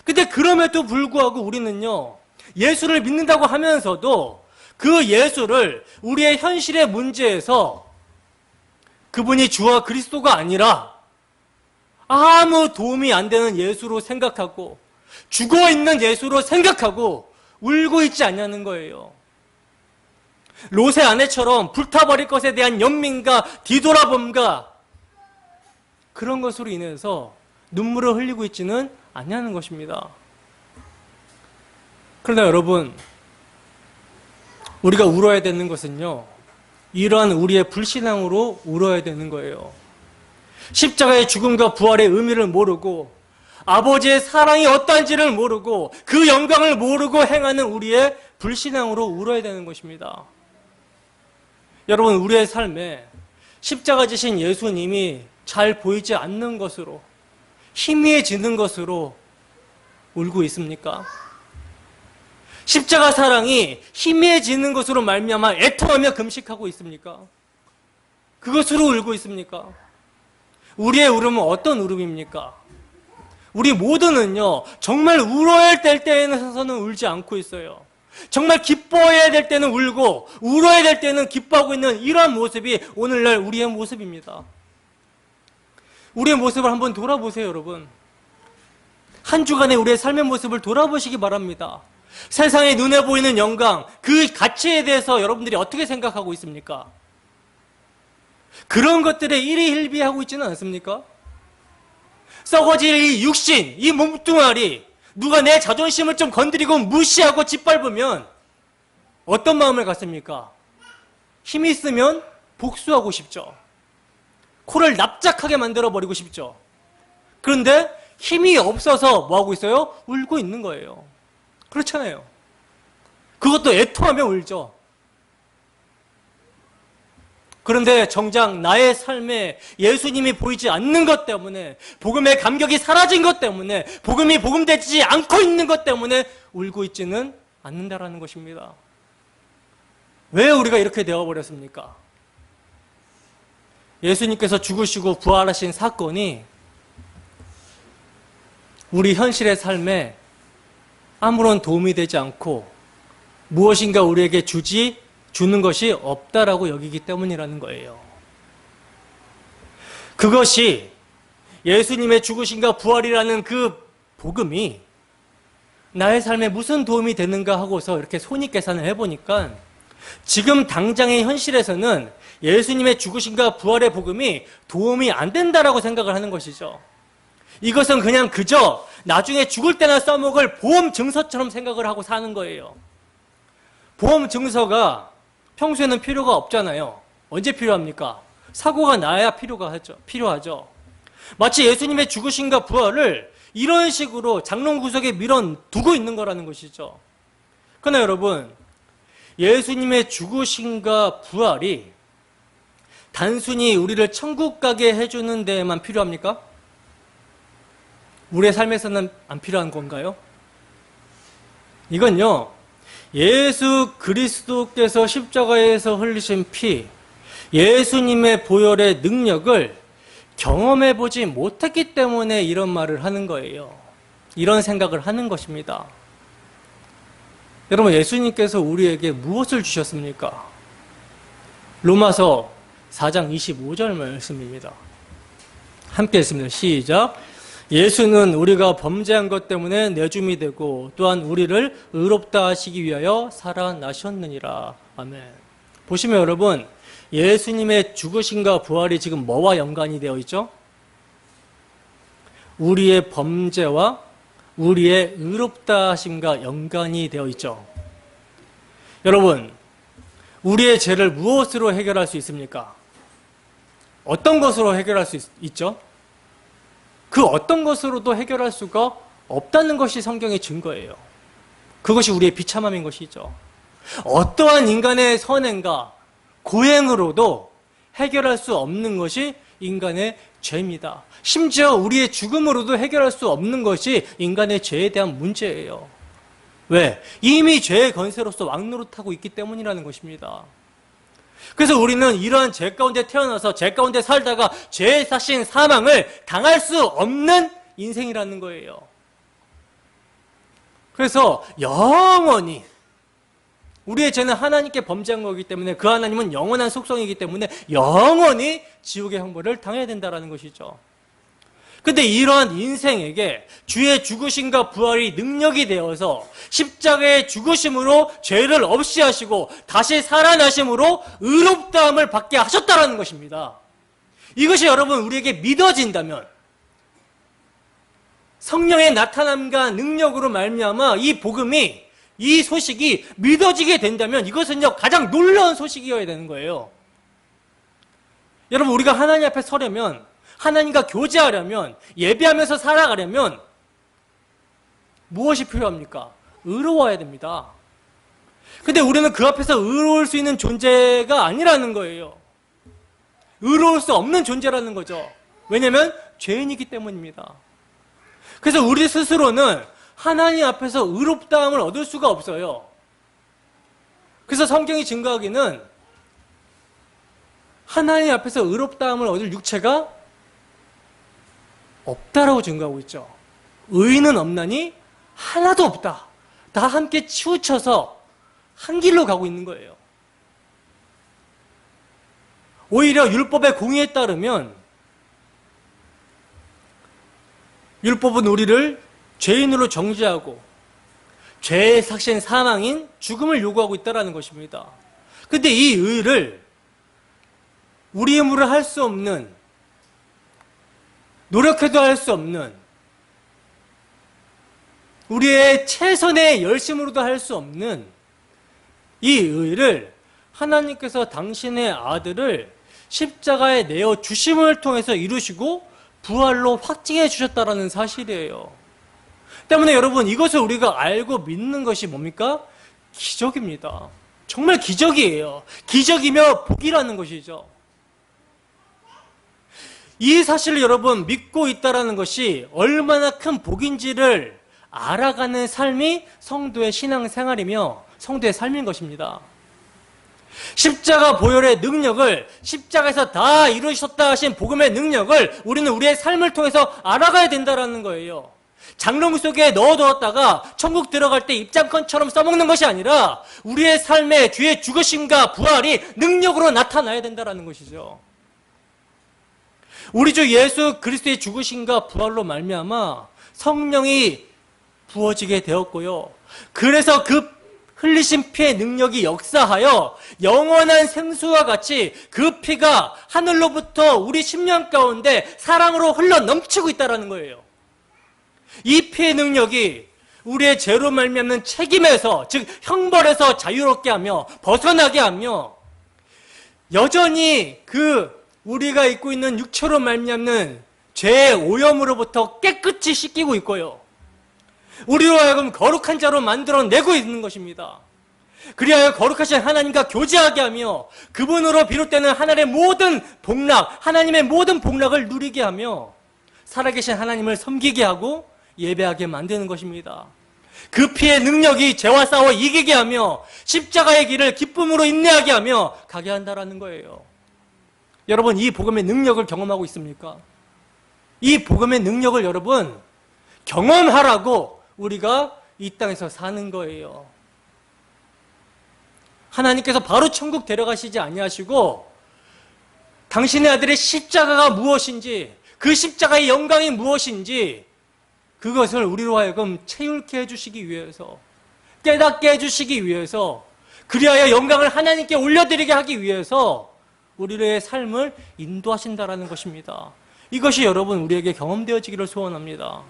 근데 그럼에도 불구하고 우리는요, 예수를 믿는다고 하면서도 그 예수를 우리의 현실의 문제에서 그분이 주와 그리스도가 아니라 아무 도움이 안 되는 예수로 생각하고 죽어있는 예수로 생각하고 울고 있지 않냐는 거예요. 롯의 아내처럼 불타버릴 것에 대한 연민과 뒤돌아봄과 그런 것으로 인해서 눈물을 흘리고 있지는 않냐는 것입니다. 그러나 여러분, 우리가 울어야 되는 것은요, 이러한 우리의 불신앙으로 울어야 되는 거예요. 십자가의 죽음과 부활의 의미를 모르고 아버지의 사랑이 어떠한지를 모르고 그 영광을 모르고 행하는 우리의 불신앙으로 울어야 되는 것입니다. 여러분, 우리의 삶에 십자가 지신 예수님이 잘 보이지 않는 것으로, 희미해지는 것으로 울고 있습니까? 십자가 사랑이 희미해지는 것으로 말미암아 애통하며 금식하고 있습니까? 그것으로 울고 있습니까? 우리의 울음은 어떤 울음입니까? 우리 모두는요, 정말 울어야 될 때에서는 울지 않고 있어요. 정말 기뻐해야 될 때는 울고 울어야 될 때는 기뻐하고 있는 이러한 모습이 오늘날 우리의 모습입니다. 우리의 모습을 한번 돌아보세요, 여러분. 한 주간의 우리의 삶의 모습을 돌아보시기 바랍니다. 세상에 눈에 보이는 영광, 그 가치에 대해서 여러분들이 어떻게 생각하고 있습니까? 그런 것들에 일희일비하고 있지는 않습니까? 썩어질 이 육신, 이 몸뚱아리, 누가 내 자존심을 좀 건드리고 무시하고 짓밟으면 어떤 마음을 갖습니까? 힘이 있으면 복수하고 싶죠. 코를 납작하게 만들어버리고 싶죠. 그런데 힘이 없어서 뭐하고 있어요? 울고 있는 거예요. 그렇잖아요. 그것도 애통하며 울죠. 그런데 정작 나의 삶에 예수님이 보이지 않는 것 때문에, 복음의 감격이 사라진 것 때문에, 복음이 복음되지 않고 있는 것 때문에 울고 있지는 않는다라는 것입니다. 왜 우리가 이렇게 되어버렸습니까? 예수님께서 죽으시고 부활하신 사건이 우리 현실의 삶에 아무런 도움이 되지 않고 무엇인가 우리에게 주는 것이 없다라고 여기기 때문이라는 거예요. 그것이 예수님의 죽으심과 부활이라는 그 복음이 나의 삶에 무슨 도움이 되는가 하고서 이렇게 손익계산을 해보니까 지금 당장의 현실에서는 예수님의 죽으심과 부활의 복음이 도움이 안 된다라고 생각을 하는 것이죠. 이것은 그냥 그저 나중에 죽을 때나 써먹을 보험 증서처럼 생각을 하고 사는 거예요. 보험 증서가 평소에는 필요가 없잖아요. 언제 필요합니까? 사고가 나야 필요하죠. 마치 예수님의 죽으심과 부활을 이런 식으로 장롱 구석에 밀어두고 있는 거라는 것이죠. 그러나 여러분, 예수님의 죽으심과 부활이 단순히 우리를 천국 가게 해주는 데에만 필요합니까? 우리의 삶에서는 안 필요한 건가요? 이건요, 예수 그리스도께서 십자가에서 흘리신 피, 예수님의 보혈의 능력을 경험해보지 못했기 때문에 이런 말을 하는 거예요. 이런 생각을 하는 것입니다. 여러분, 예수님께서 우리에게 무엇을 주셨습니까? 로마서 4장 25절 말씀입니다. 함께 읽습니다. 시작. 예수는 우리가 범죄한 것 때문에 내줌이 되고 또한 우리를 의롭다 하시기 위하여 살아나셨느니라. 아멘. 보시면 여러분, 예수님의 죽으심과 부활이 지금 뭐와 연관이 되어 있죠? 우리의 범죄와 우리의 의롭다 하심과 연관이 되어 있죠. 여러분, 우리의 죄를 무엇으로 해결할 수 있습니까? 어떤 것으로 해결할 수 있죠? 그 어떤 것으로도 해결할 수가 없다는 것이 성경의 증거예요. 그것이 우리의 비참함인 것이죠. 어떠한 인간의 선행과 고행으로도 해결할 수 없는 것이 인간의 죄입니다. 심지어 우리의 죽음으로도 해결할 수 없는 것이 인간의 죄에 대한 문제예요. 왜? 이미 죄의 건세로서 왕노릇하고 있기 때문이라는 것입니다. 그래서 우리는 이러한 죄 가운데 태어나서 죄 가운데 살다가 죄의 사신 사망을 당할 수 없는 인생이라는 거예요. 그래서 영원히 우리의 죄는 하나님께 범죄한 거기 때문에 그 하나님은 영원한 속성이기 때문에 영원히 지옥의 형벌을 당해야 된다는 것이죠. 근데 이러한 인생에게 주의 죽으심과 부활이 능력이 되어서 십자가의 죽으심으로 죄를 없이 하시고 다시 살아나심으로 의롭다함을 받게 하셨다는 것입니다. 이것이 여러분 우리에게 믿어진다면 성령의 나타남과 능력으로 말미암아 이 복음이 이 소식이 믿어지게 된다면 이것은요 가장 놀라운 소식이어야 되는 거예요. 여러분 우리가 하나님 앞에 서려면 하나님과 교제하려면 예배하면서 살아가려면 무엇이 필요합니까? 의로워야 됩니다. 근데 우리는 그 앞에서 의로울 수 있는 존재가 아니라는 거예요. 의로울 수 없는 존재라는 거죠. 왜냐하면 죄인이기 때문입니다. 그래서 우리 스스로는 하나님 앞에서 의롭다함을 얻을 수가 없어요. 그래서 성경이 증거하기는 하나님 앞에서 의롭다함을 얻을 육체가 없다라고 증거하고 있죠. 의인은 없나니 하나도 없다. 다 함께 치우쳐서 한 길로 가고 있는 거예요. 오히려 율법의 공의에 따르면 율법은 우리를 죄인으로 정죄하고 죄의 삭신 사망인 죽음을 요구하고 있다는 것입니다. 근데 이 의를 우리 힘으로 할 수 없는, 노력해도 할 수 없는, 우리의 최선의 열심으로도 할 수 없는 이 의를 하나님께서 당신의 아들을 십자가에 내어 주심을 통해서 이루시고 부활로 확증해 주셨다는 사실이에요. 때문에 여러분 이것을 우리가 알고 믿는 것이 뭡니까? 기적입니다. 정말 기적이에요. 기적이며 복이라는 것이죠. 이 사실을 여러분 믿고 있다는 것이 얼마나 큰 복인지를 알아가는 삶이 성도의 신앙생활이며 성도의 삶인 것입니다. 십자가 보혈의 능력을, 십자가에서 다 이루셨다 하신 복음의 능력을 우리는 우리의 삶을 통해서 알아가야 된다는 거예요. 장롱 속에 넣어두었다가 천국 들어갈 때 입장권처럼 써먹는 것이 아니라 우리의 삶에 주의 죽으심과 부활이 능력으로 나타나야 된다는 것이죠. 우리 주 예수 그리스도의 죽으심과 부활로 말미암아 성령이 부어지게 되었고요. 그래서 그 흘리신 피의 능력이 역사하여 영원한 생수와 같이 그 피가 하늘로부터 우리 심령 가운데 사랑으로 흘러 넘치고 있다는 거예요. 이 피의 능력이 우리의 죄로 말미암는 책임에서, 즉 형벌에서 자유롭게 하며 벗어나게 하며 여전히 우리가 입고 있는 육체로 말미암는 죄의 오염으로부터 깨끗이 씻기고 있고요. 우리로 하여금 거룩한 자로 만들어내고 있는 것입니다. 그리하여 거룩하신 하나님과 교제하게 하며 그분으로 비롯되는 하나님의 모든 복락, 하나님의 모든 복락을 누리게 하며 살아계신 하나님을 섬기게 하고 예배하게 만드는 것입니다. 그 피의 능력이 죄와 싸워 이기게 하며 십자가의 길을 기쁨으로 인내하게 하며 가게 한다는 거예요. 여러분 이 복음의 능력을 경험하고 있습니까? 이 복음의 능력을 여러분 경험하라고 우리가 이 땅에서 사는 거예요. 하나님께서 바로 천국 데려가시지 아니하시고 당신의 아들의 십자가가 무엇인지, 그 십자가의 영광이 무엇인지 그것을 우리로 하여금 체휼케 해주시기 위해서, 깨닫게 해주시기 위해서, 그리하여 영광을 하나님께 올려드리게 하기 위해서 우리의 삶을 인도하신다라는 것입니다. 이것이 여러분 우리에게 경험되어지기를 소원합니다.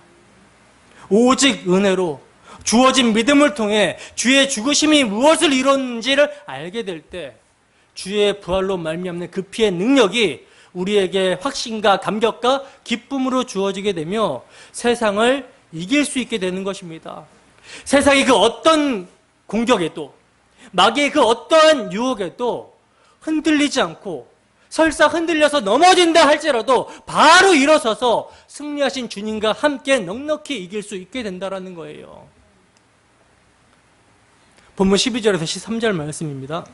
오직 은혜로 주어진 믿음을 통해 주의 죽으심이 무엇을 이뤘는지를 알게 될 때 주의 부활로 말미암는 그 피의 능력이 우리에게 확신과 감격과 기쁨으로 주어지게 되며 세상을 이길 수 있게 되는 것입니다. 세상의 그 어떤 공격에도, 마귀의 그 어떠한 유혹에도 흔들리지 않고 설사 흔들려서 넘어진다 할지라도 바로 일어서서 승리하신 주님과 함께 넉넉히 이길 수 있게 된다는 거예요. 본문 12절에서 13절 말씀입니다.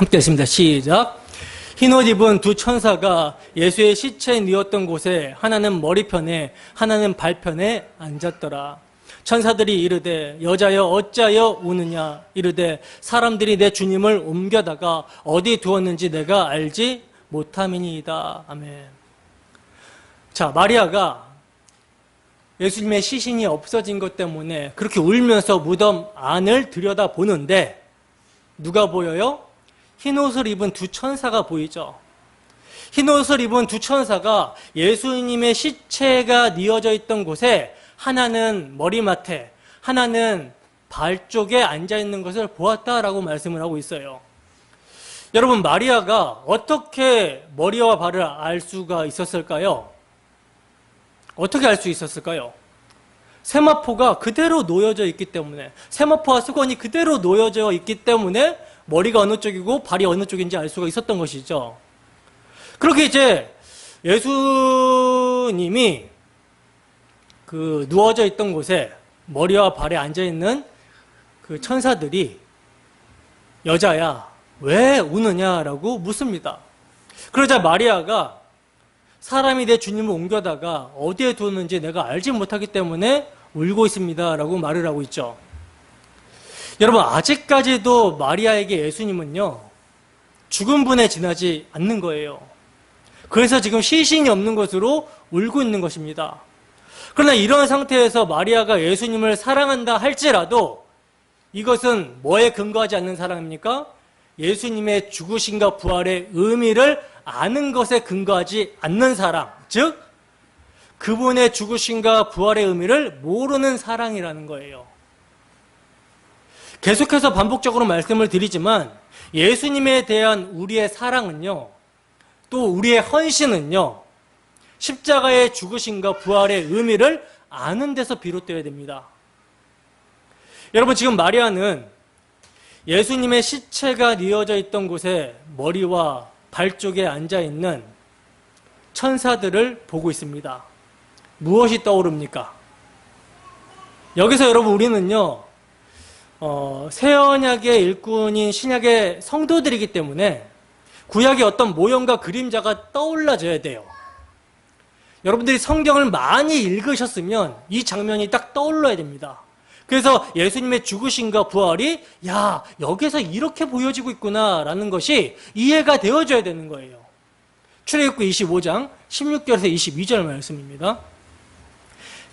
함께 했습니다. 시작. 흰옷 입은 두 천사가 예수의 시체에 뉘었던 곳에 하나는 머리편에 하나는 발편에 앉았더라. 천사들이 이르되 여자여 어찌하여 우느냐 이르되 사람들이 내 주님을 옮겨다가 어디 두었는지 내가 알지 못함이니이다. 아멘. 자, 마리아가 예수님의 시신이 없어진 것 때문에 그렇게 울면서 무덤 안을 들여다보는데 누가 보여요? 흰옷을 입은 두 천사가 보이죠. 흰옷을 입은 두 천사가 예수님의 시체가 뉘어져 있던 곳에 하나는 머리맡에 하나는 발 쪽에 앉아있는 것을 보았다라고 말씀을 하고 있어요. 여러분, 마리아가 어떻게 머리와 발을 알 수가 있었을까요? 어떻게 알 수 있었을까요? 세마포가 그대로 놓여져 있기 때문에, 세마포와 수건이 그대로 놓여져 있기 때문에 머리가 어느 쪽이고 발이 어느 쪽인지 알 수가 있었던 것이죠. 그렇게 이제 예수님이 그 누워져 있던 곳에 머리와 발에 앉아있는 그 천사들이 여자야, 왜 우느냐라고 묻습니다. 그러자 마리아가 사람이 내 주님을 옮겨다가 어디에 두었는지 내가 알지 못하기 때문에 울고 있습니다 라고 말을 하고 있죠. 여러분, 아직까지도 마리아에게 예수님은요, 죽은 분에 지나지 않는 거예요. 그래서 지금 시신이 없는 것으로 울고 있는 것입니다. 그러나 이런 상태에서 마리아가 예수님을 사랑한다 할지라도 이것은 뭐에 근거하지 않는 사랑입니까? 예수님의 죽으심과 부활의 의미를 아는 것에 근거하지 않는 사랑, 즉 그분의 죽으심과 부활의 의미를 모르는 사랑이라는 거예요. 계속해서 반복적으로 말씀을 드리지만 예수님에 대한 우리의 사랑은요, 또 우리의 헌신은요, 십자가의 죽으심과 부활의 의미를 아는 데서 비롯되어야 됩니다. 여러분, 지금 마리아는 예수님의 시체가 뉘어져 있던 곳에 머리와 발 쪽에 앉아있는 천사들을 보고 있습니다. 무엇이 떠오릅니까? 여기서 여러분, 우리는요, 새언약의 일꾼인 신약의 성도들이기 때문에 구약의 어떤 모형과 그림자가 떠올라져야 돼요. 여러분들이 성경을 많이 읽으셨으면 이 장면이 딱 떠올라야 됩니다. 그래서 예수님의 죽으심과 부활이 여기서 이렇게 보여지고 있구나라는 것이 이해가 되어져야 되는 거예요. 출애굽기 25장 16절에서 22절 말씀입니다.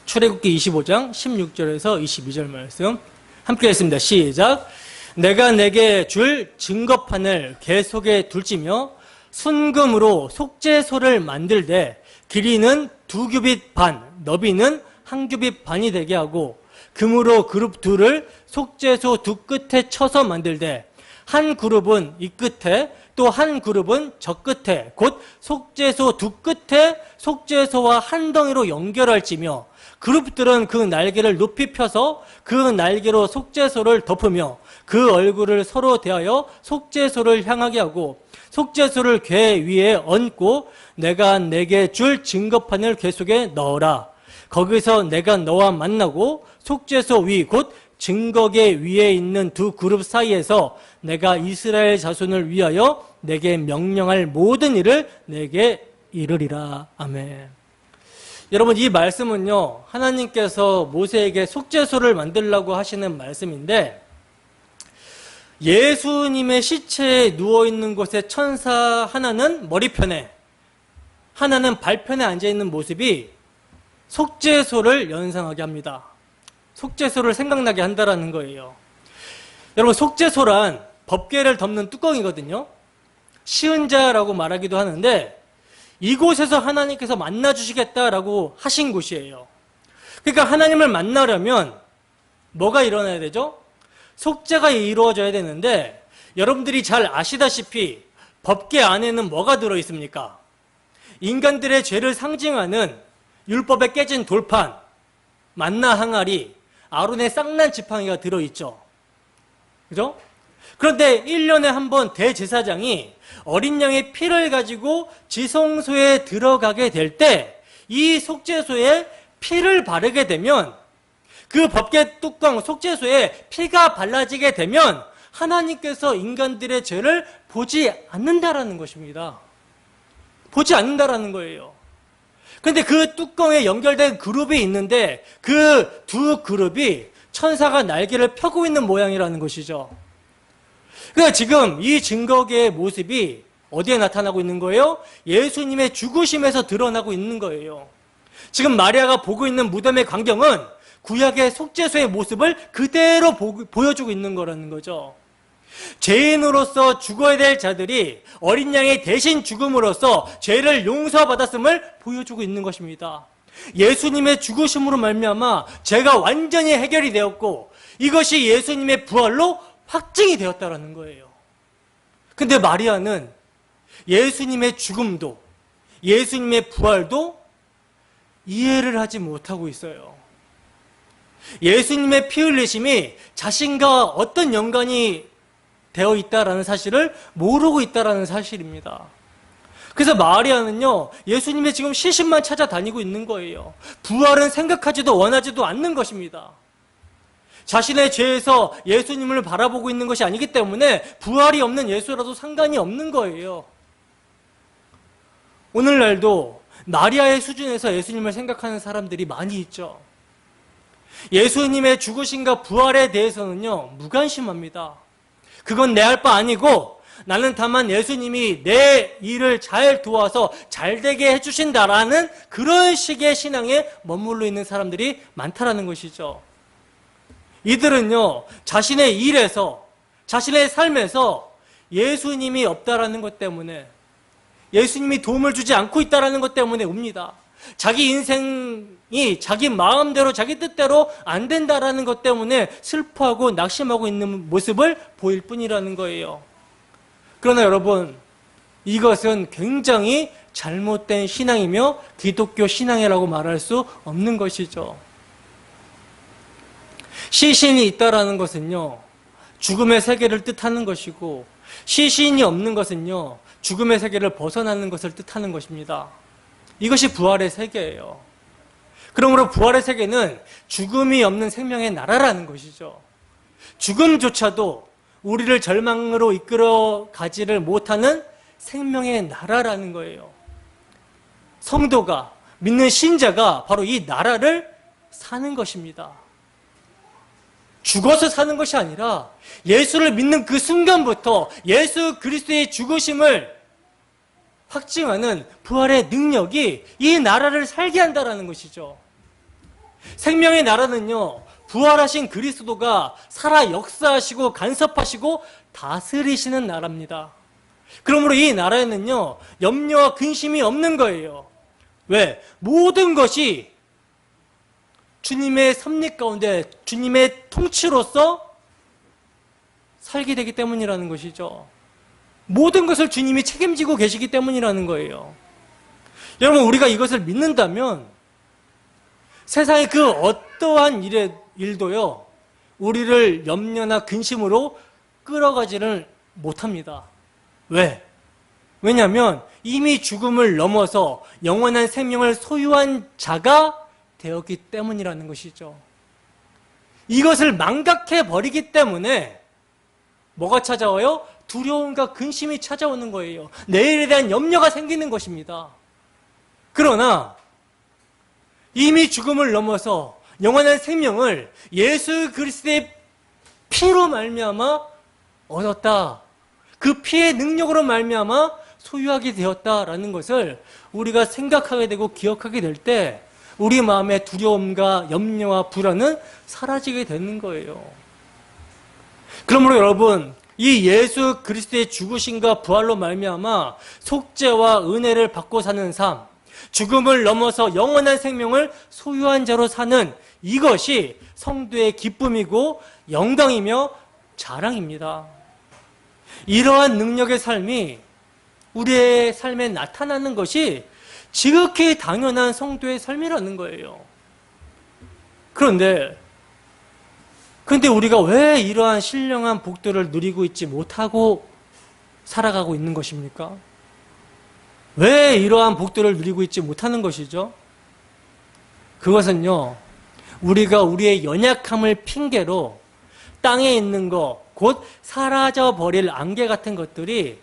출애굽기 25장 16절에서 22절 말씀 함께 했습니다. 시작. 내가 내게 줄 증거판을 궤 속에 둘지며 순금으로 속죄소를 만들되 길이는 2규빗 반, 너비는 1규빗 반이 되게 하고 금으로 그룹 둘을 속죄소 두 끝에 쳐서 만들되 한 그룹은 이 끝에 또 한 그룹은 저 끝에 곧 속죄소 두 끝에 속죄소와 한 덩이로 연결할지며 그룹들은 그 날개를 높이 펴서 그 날개로 속죄소를 덮으며 그 얼굴을 서로 대하여 속죄소를 향하게 하고 속죄소를 궤 위에 얹고 내가 내게 줄 증거판을 궤 속에 넣어라. 거기서 내가 너와 만나고 속죄소 위 곧 증거궤 위에 있는 두 그룹 사이에서 내가 이스라엘 자손을 위하여 내게 명령할 모든 일을 내게 이르리라. 아멘. 여러분, 이 말씀은요, 하나님께서 모세에게 속죄소를 만들라고 하시는 말씀인데 예수님의 시체에 누워있는 곳에 천사 하나는 머리편에 하나는 발편에 앉아있는 모습이 속죄소를 연상하게 합니다. 속죄소를 생각나게 한다라는 거예요. 여러분, 속죄소란 법궤를 덮는 뚜껑이거든요. 시은자라고 말하기도 하는데 이곳에서 하나님께서 만나주시겠다라고 하신 곳이에요. 그러니까 하나님을 만나려면 뭐가 일어나야 되죠? 속죄가 이루어져야 되는데 여러분들이 잘 아시다시피 법궤 안에는 뭐가 들어있습니까? 인간들의 죄를 상징하는 율법에 깨진 돌판, 만나 항아리, 아론의 쌍난 지팡이가 들어있죠. 그죠? 그런데 1년에 한 번 대제사장이 어린 양의 피를 가지고 지성소에 들어가게 될 때 이 속죄소에 피를 바르게 되면 그 법궤 뚜껑 속죄소에 피가 발라지게 되면 하나님께서 인간들의 죄를 보지 않는다라는 것입니다. 보지 않는다라는 거예요. 그런데 그 뚜껑에 연결된 그룹이 있는데 그 두 그룹이 천사가 날개를 펴고 있는 모양이라는 것이죠. 그러니까 지금 이 증거계의 모습이 어디에 나타나고 있는 거예요? 예수님의 죽으심에서 드러나고 있는 거예요. 지금 마리아가 보고 있는 무덤의 광경은 구약의 속죄소의 모습을 그대로 보여주고 있는 거라는 거죠. 죄인으로서 죽어야 될 자들이 어린 양의 대신 죽음으로써 죄를 용서받았음을 보여주고 있는 것입니다. 예수님의 죽으심으로 말미암아 죄가 완전히 해결이 되었고 이것이 예수님의 부활로 확증이 되었다는 거예요. 근데 마리아는 예수님의 죽음도 예수님의 부활도 이해를 하지 못하고 있어요. 예수님의 피 흘리심이 자신과 어떤 연관이 되어 있다라는 사실을 모르고 있다라는 사실입니다. 그래서 마리아는요, 예수님의 지금 시신만 찾아다니고 있는 거예요. 부활은 생각하지도 원하지도 않는 것입니다. 자신의 죄에서 예수님을 바라보고 있는 것이 아니기 때문에 부활이 없는 예수라도 상관이 없는 거예요. 오늘날도 마리아의 수준에서 예수님을 생각하는 사람들이 많이 있죠. 예수님의 죽으심과 부활에 대해서는요, 무관심합니다. 그건 내 할 바 아니고 나는 다만 예수님이 내 일을 잘 도와서 잘 되게 해주신다라는 그런 식의 신앙에 머물러 있는 사람들이 많다라는 것이죠. 이들은요, 자신의 일에서, 자신의 삶에서 예수님이 없다라는 것 때문에, 예수님이 도움을 주지 않고 있다라는 것 때문에 웁니다. 자기 인생이 자기 마음대로 자기 뜻대로 안 된다라는 것 때문에 슬퍼하고 낙심하고 있는 모습을 보일 뿐이라는 거예요. 그러나 여러분, 이것은 굉장히 잘못된 신앙이며 기독교 신앙이라고 말할 수 없는 것이죠. 시신이 있다라는 것은요, 죽음의 세계를 뜻하는 것이고, 시신이 없는 것은요, 죽음의 세계를 벗어나는 것을 뜻하는 것입니다. 이것이 부활의 세계예요. 그러므로 부활의 세계는 죽음이 없는 생명의 나라라는 것이죠. 죽음조차도 우리를 절망으로 이끌어 가지를 못하는 생명의 나라라는 거예요. 성도가, 믿는 신자가 바로 이 나라를 사는 것입니다. 죽어서 사는 것이 아니라 예수를 믿는 그 순간부터 예수 그리스도의 죽으심을 확증하는 부활의 능력이 이 나라를 살게 한다는 것이죠. 생명의 나라는요, 부활하신 그리스도가 살아 역사하시고 간섭하시고 다스리시는 나라입니다. 그러므로 이 나라에는요, 염려와 근심이 없는 거예요. 왜? 모든 것이 주님의 섭리 가운데 주님의 통치로서 살게 되기 때문이라는 것이죠. 모든 것을 주님이 책임지고 계시기 때문이라는 거예요. 여러분, 우리가 이것을 믿는다면 세상의 그 어떠한 일도요, 우리를 염려나 근심으로 끌어가지를 못합니다. 왜? 왜냐하면 이미 죽음을 넘어서 영원한 생명을 소유한 자가 되었기 때문이라는 것이죠. 이것을 망각해 버리기 때문에 뭐가 찾아와요? 두려움과 근심이 찾아오는 거예요. 내일에 대한 염려가 생기는 것입니다. 그러나 이미 죽음을 넘어서 영원한 생명을 예수 그리스도의 피로 말미암아 얻었다. 그 피의 능력으로 말미암아 소유하게 되었다라는 것을 우리가 생각하게 되고 기억하게 될 때 우리 마음의 두려움과 염려와 불안은 사라지게 되는 거예요. 그러므로 여러분, 이 예수 그리스도의 죽으심과 부활로 말미암아 속죄와 은혜를 받고 사는 삶, 죽음을 넘어서 영원한 생명을 소유한 자로 사는 이것이 성도의 기쁨이고 영광이며 자랑입니다. 이러한 능력의 삶이 우리의 삶에 나타나는 것이 지극히 당연한 성도의 삶이라는 거예요. 그런데 우리가 왜 이러한 신령한 복들을 누리고 있지 못하고 살아가고 있는 것입니까? 왜 이러한 복들을 누리고 있지 못하는 것이죠? 그것은요, 우리가 우리의 연약함을 핑계로 땅에 있는 것, 곧 사라져버릴 안개 같은 것들이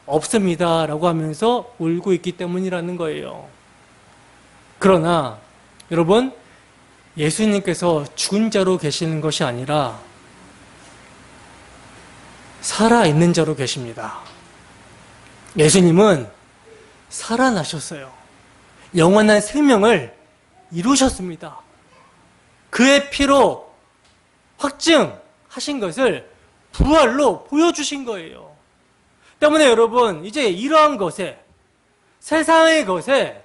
없습니다 라고 하면서 울고 있기 때문이라는 거예요. 그러나 여러분, 예수님께서 죽은 자로 계시는 것이 아니라 살아있는 자로 계십니다. 예수님은 살아나셨어요. 영원한 생명을 이루셨습니다. 그의 피로 확증하신 것을 부활로 보여주신 거예요. 때문에 여러분, 이제 이러한 것에, 세상의 것에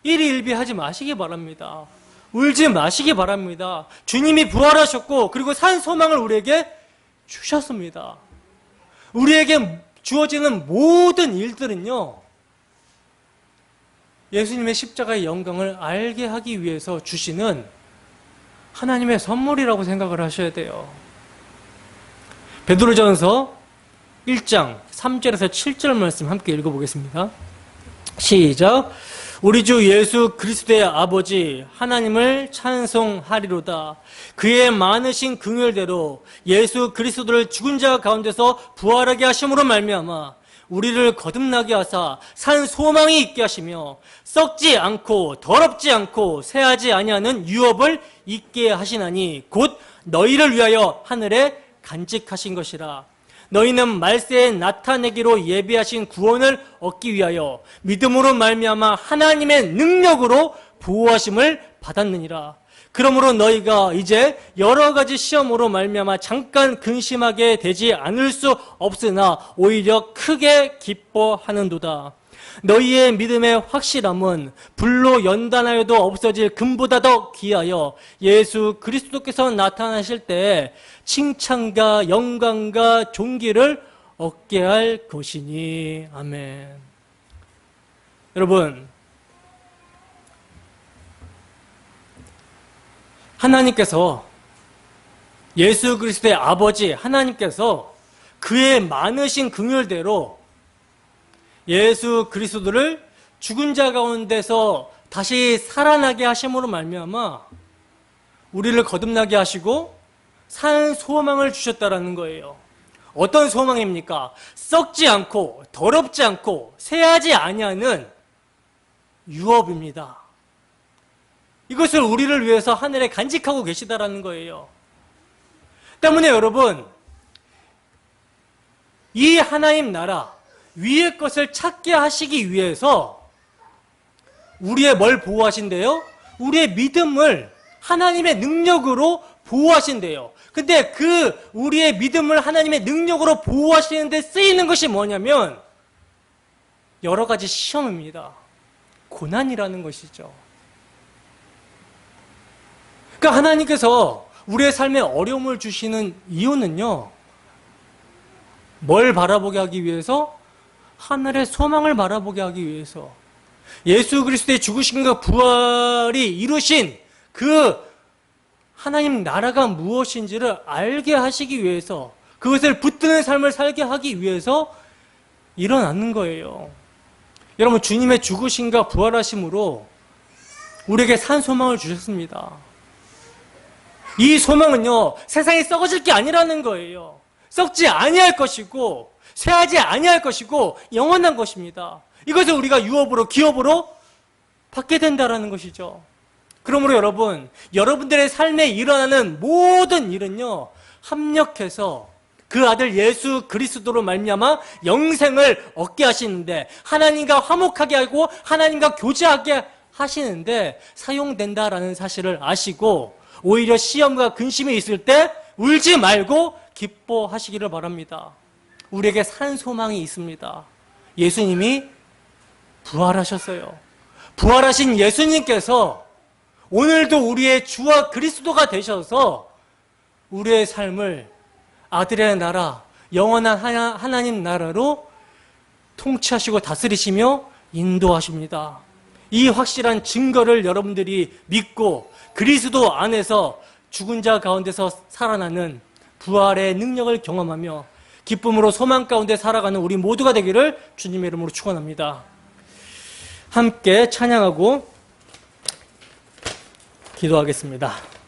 일희일비하지 마시기 바랍니다. 울지 마시기 바랍니다. 주님이 부활하셨고 그리고 산 소망을 우리에게 주셨습니다. 우리에게 주어지는 모든 일들은요, 예수님의 십자가의 영광을 알게 하기 위해서 주시는 하나님의 선물이라고 생각을 하셔야 돼요. 베드로전서 1장 3절에서 7절 말씀 함께 읽어보겠습니다. 시작. 우리 주 예수 그리스도의 아버지 하나님을 찬송하리로다. 그의 많으신 긍휼대로 예수 그리스도를 죽은 자 가운데서 부활하게 하심으로 말미암아 우리를 거듭나게 하사 산 소망이 있게 하시며 썩지 않고 더럽지 않고 새하지 아니하는 유업을 있게 하시나니 곧 너희를 위하여 하늘에 간직하신 것이라. 너희는 말세에 나타내기로 예비하신 구원을 얻기 위하여 믿음으로 말미암아 하나님의 능력으로 보호하심을 받았느니라. 그러므로 너희가 이제 여러 가지 시험으로 말미암아 잠깐 근심하게 되지 않을 수 없으나 오히려 크게 기뻐하는도다. 너희의 믿음의 확실함은 불로 연단하여도 없어질 금보다 더 귀하여 예수 그리스도께서 나타나실 때에 칭찬과 영광과 존귀를 얻게 할 것이니. 아멘. 여러분, 하나님께서, 예수 그리스도의 아버지 하나님께서 그의 많으신 긍휼대로 예수 그리스도를 죽은 자 가운데서 다시 살아나게 하심으로 말미암아 우리를 거듭나게 하시고 산 소망을 주셨다라는 거예요. 어떤 소망입니까? 썩지 않고 더럽지 않고 새하지 아니하는 유업입니다. 이것을 우리를 위해서 하늘에 간직하고 계시다라는 거예요. 때문에 여러분, 이 하나님 나라 위의 것을 찾게 하시기 위해서 우리의 뭘 보호하신대요? 우리의 믿음을 하나님의 능력으로 보호하신대요. 근데 그 우리의 믿음을 하나님의 능력으로 보호하시는데 쓰이는 것이 뭐냐면 여러 가지 시험입니다. 고난이라는 것이죠. 그러니까 하나님께서 우리의 삶에 어려움을 주시는 이유는요, 뭘 바라보게 하기 위해서? 하늘의 소망을 바라보게 하기 위해서, 예수 그리스도의 죽으심과 부활이 이루신 그 하나님 나라가 무엇인지를 알게 하시기 위해서, 그것을 붙드는 삶을 살게 하기 위해서 일어나는 거예요. 여러분, 주님의 죽으심과 부활하심으로 우리에게 산 소망을 주셨습니다. 이 소망은요, 세상에 썩어질 게 아니라는 거예요. 썩지 아니할 것이고 쇠하지 아니할 것이고 영원한 것입니다. 이것을 우리가 유업으로, 기업으로 받게 된다라는 것이죠. 그러므로 여러분, 여러분들의 삶에 일어나는 모든 일은요, 합력해서 그 아들 예수 그리스도로 말미암아 영생을 얻게 하시는데, 하나님과 화목하게 하고 하나님과 교제하게 하시는데 사용된다라는 사실을 아시고, 오히려 시험과 근심이 있을 때 울지 말고 기뻐하시기를 바랍니다. 우리에게 산 소망이 있습니다. 예수님이 부활하셨어요. 부활하신 예수님께서 오늘도 우리의 주와 그리스도가 되셔서 우리의 삶을 아들의 나라, 영원한 하나님 나라로 통치하시고 다스리시며 인도하십니다. 이 확실한 증거를 여러분들이 믿고 그리스도 안에서 죽은 자 가운데서 살아나는 부활의 능력을 경험하며 기쁨으로 소망 가운데 살아가는 우리 모두가 되기를 주님의 이름으로 축원합니다. 함께 찬양하고 기도하겠습니다.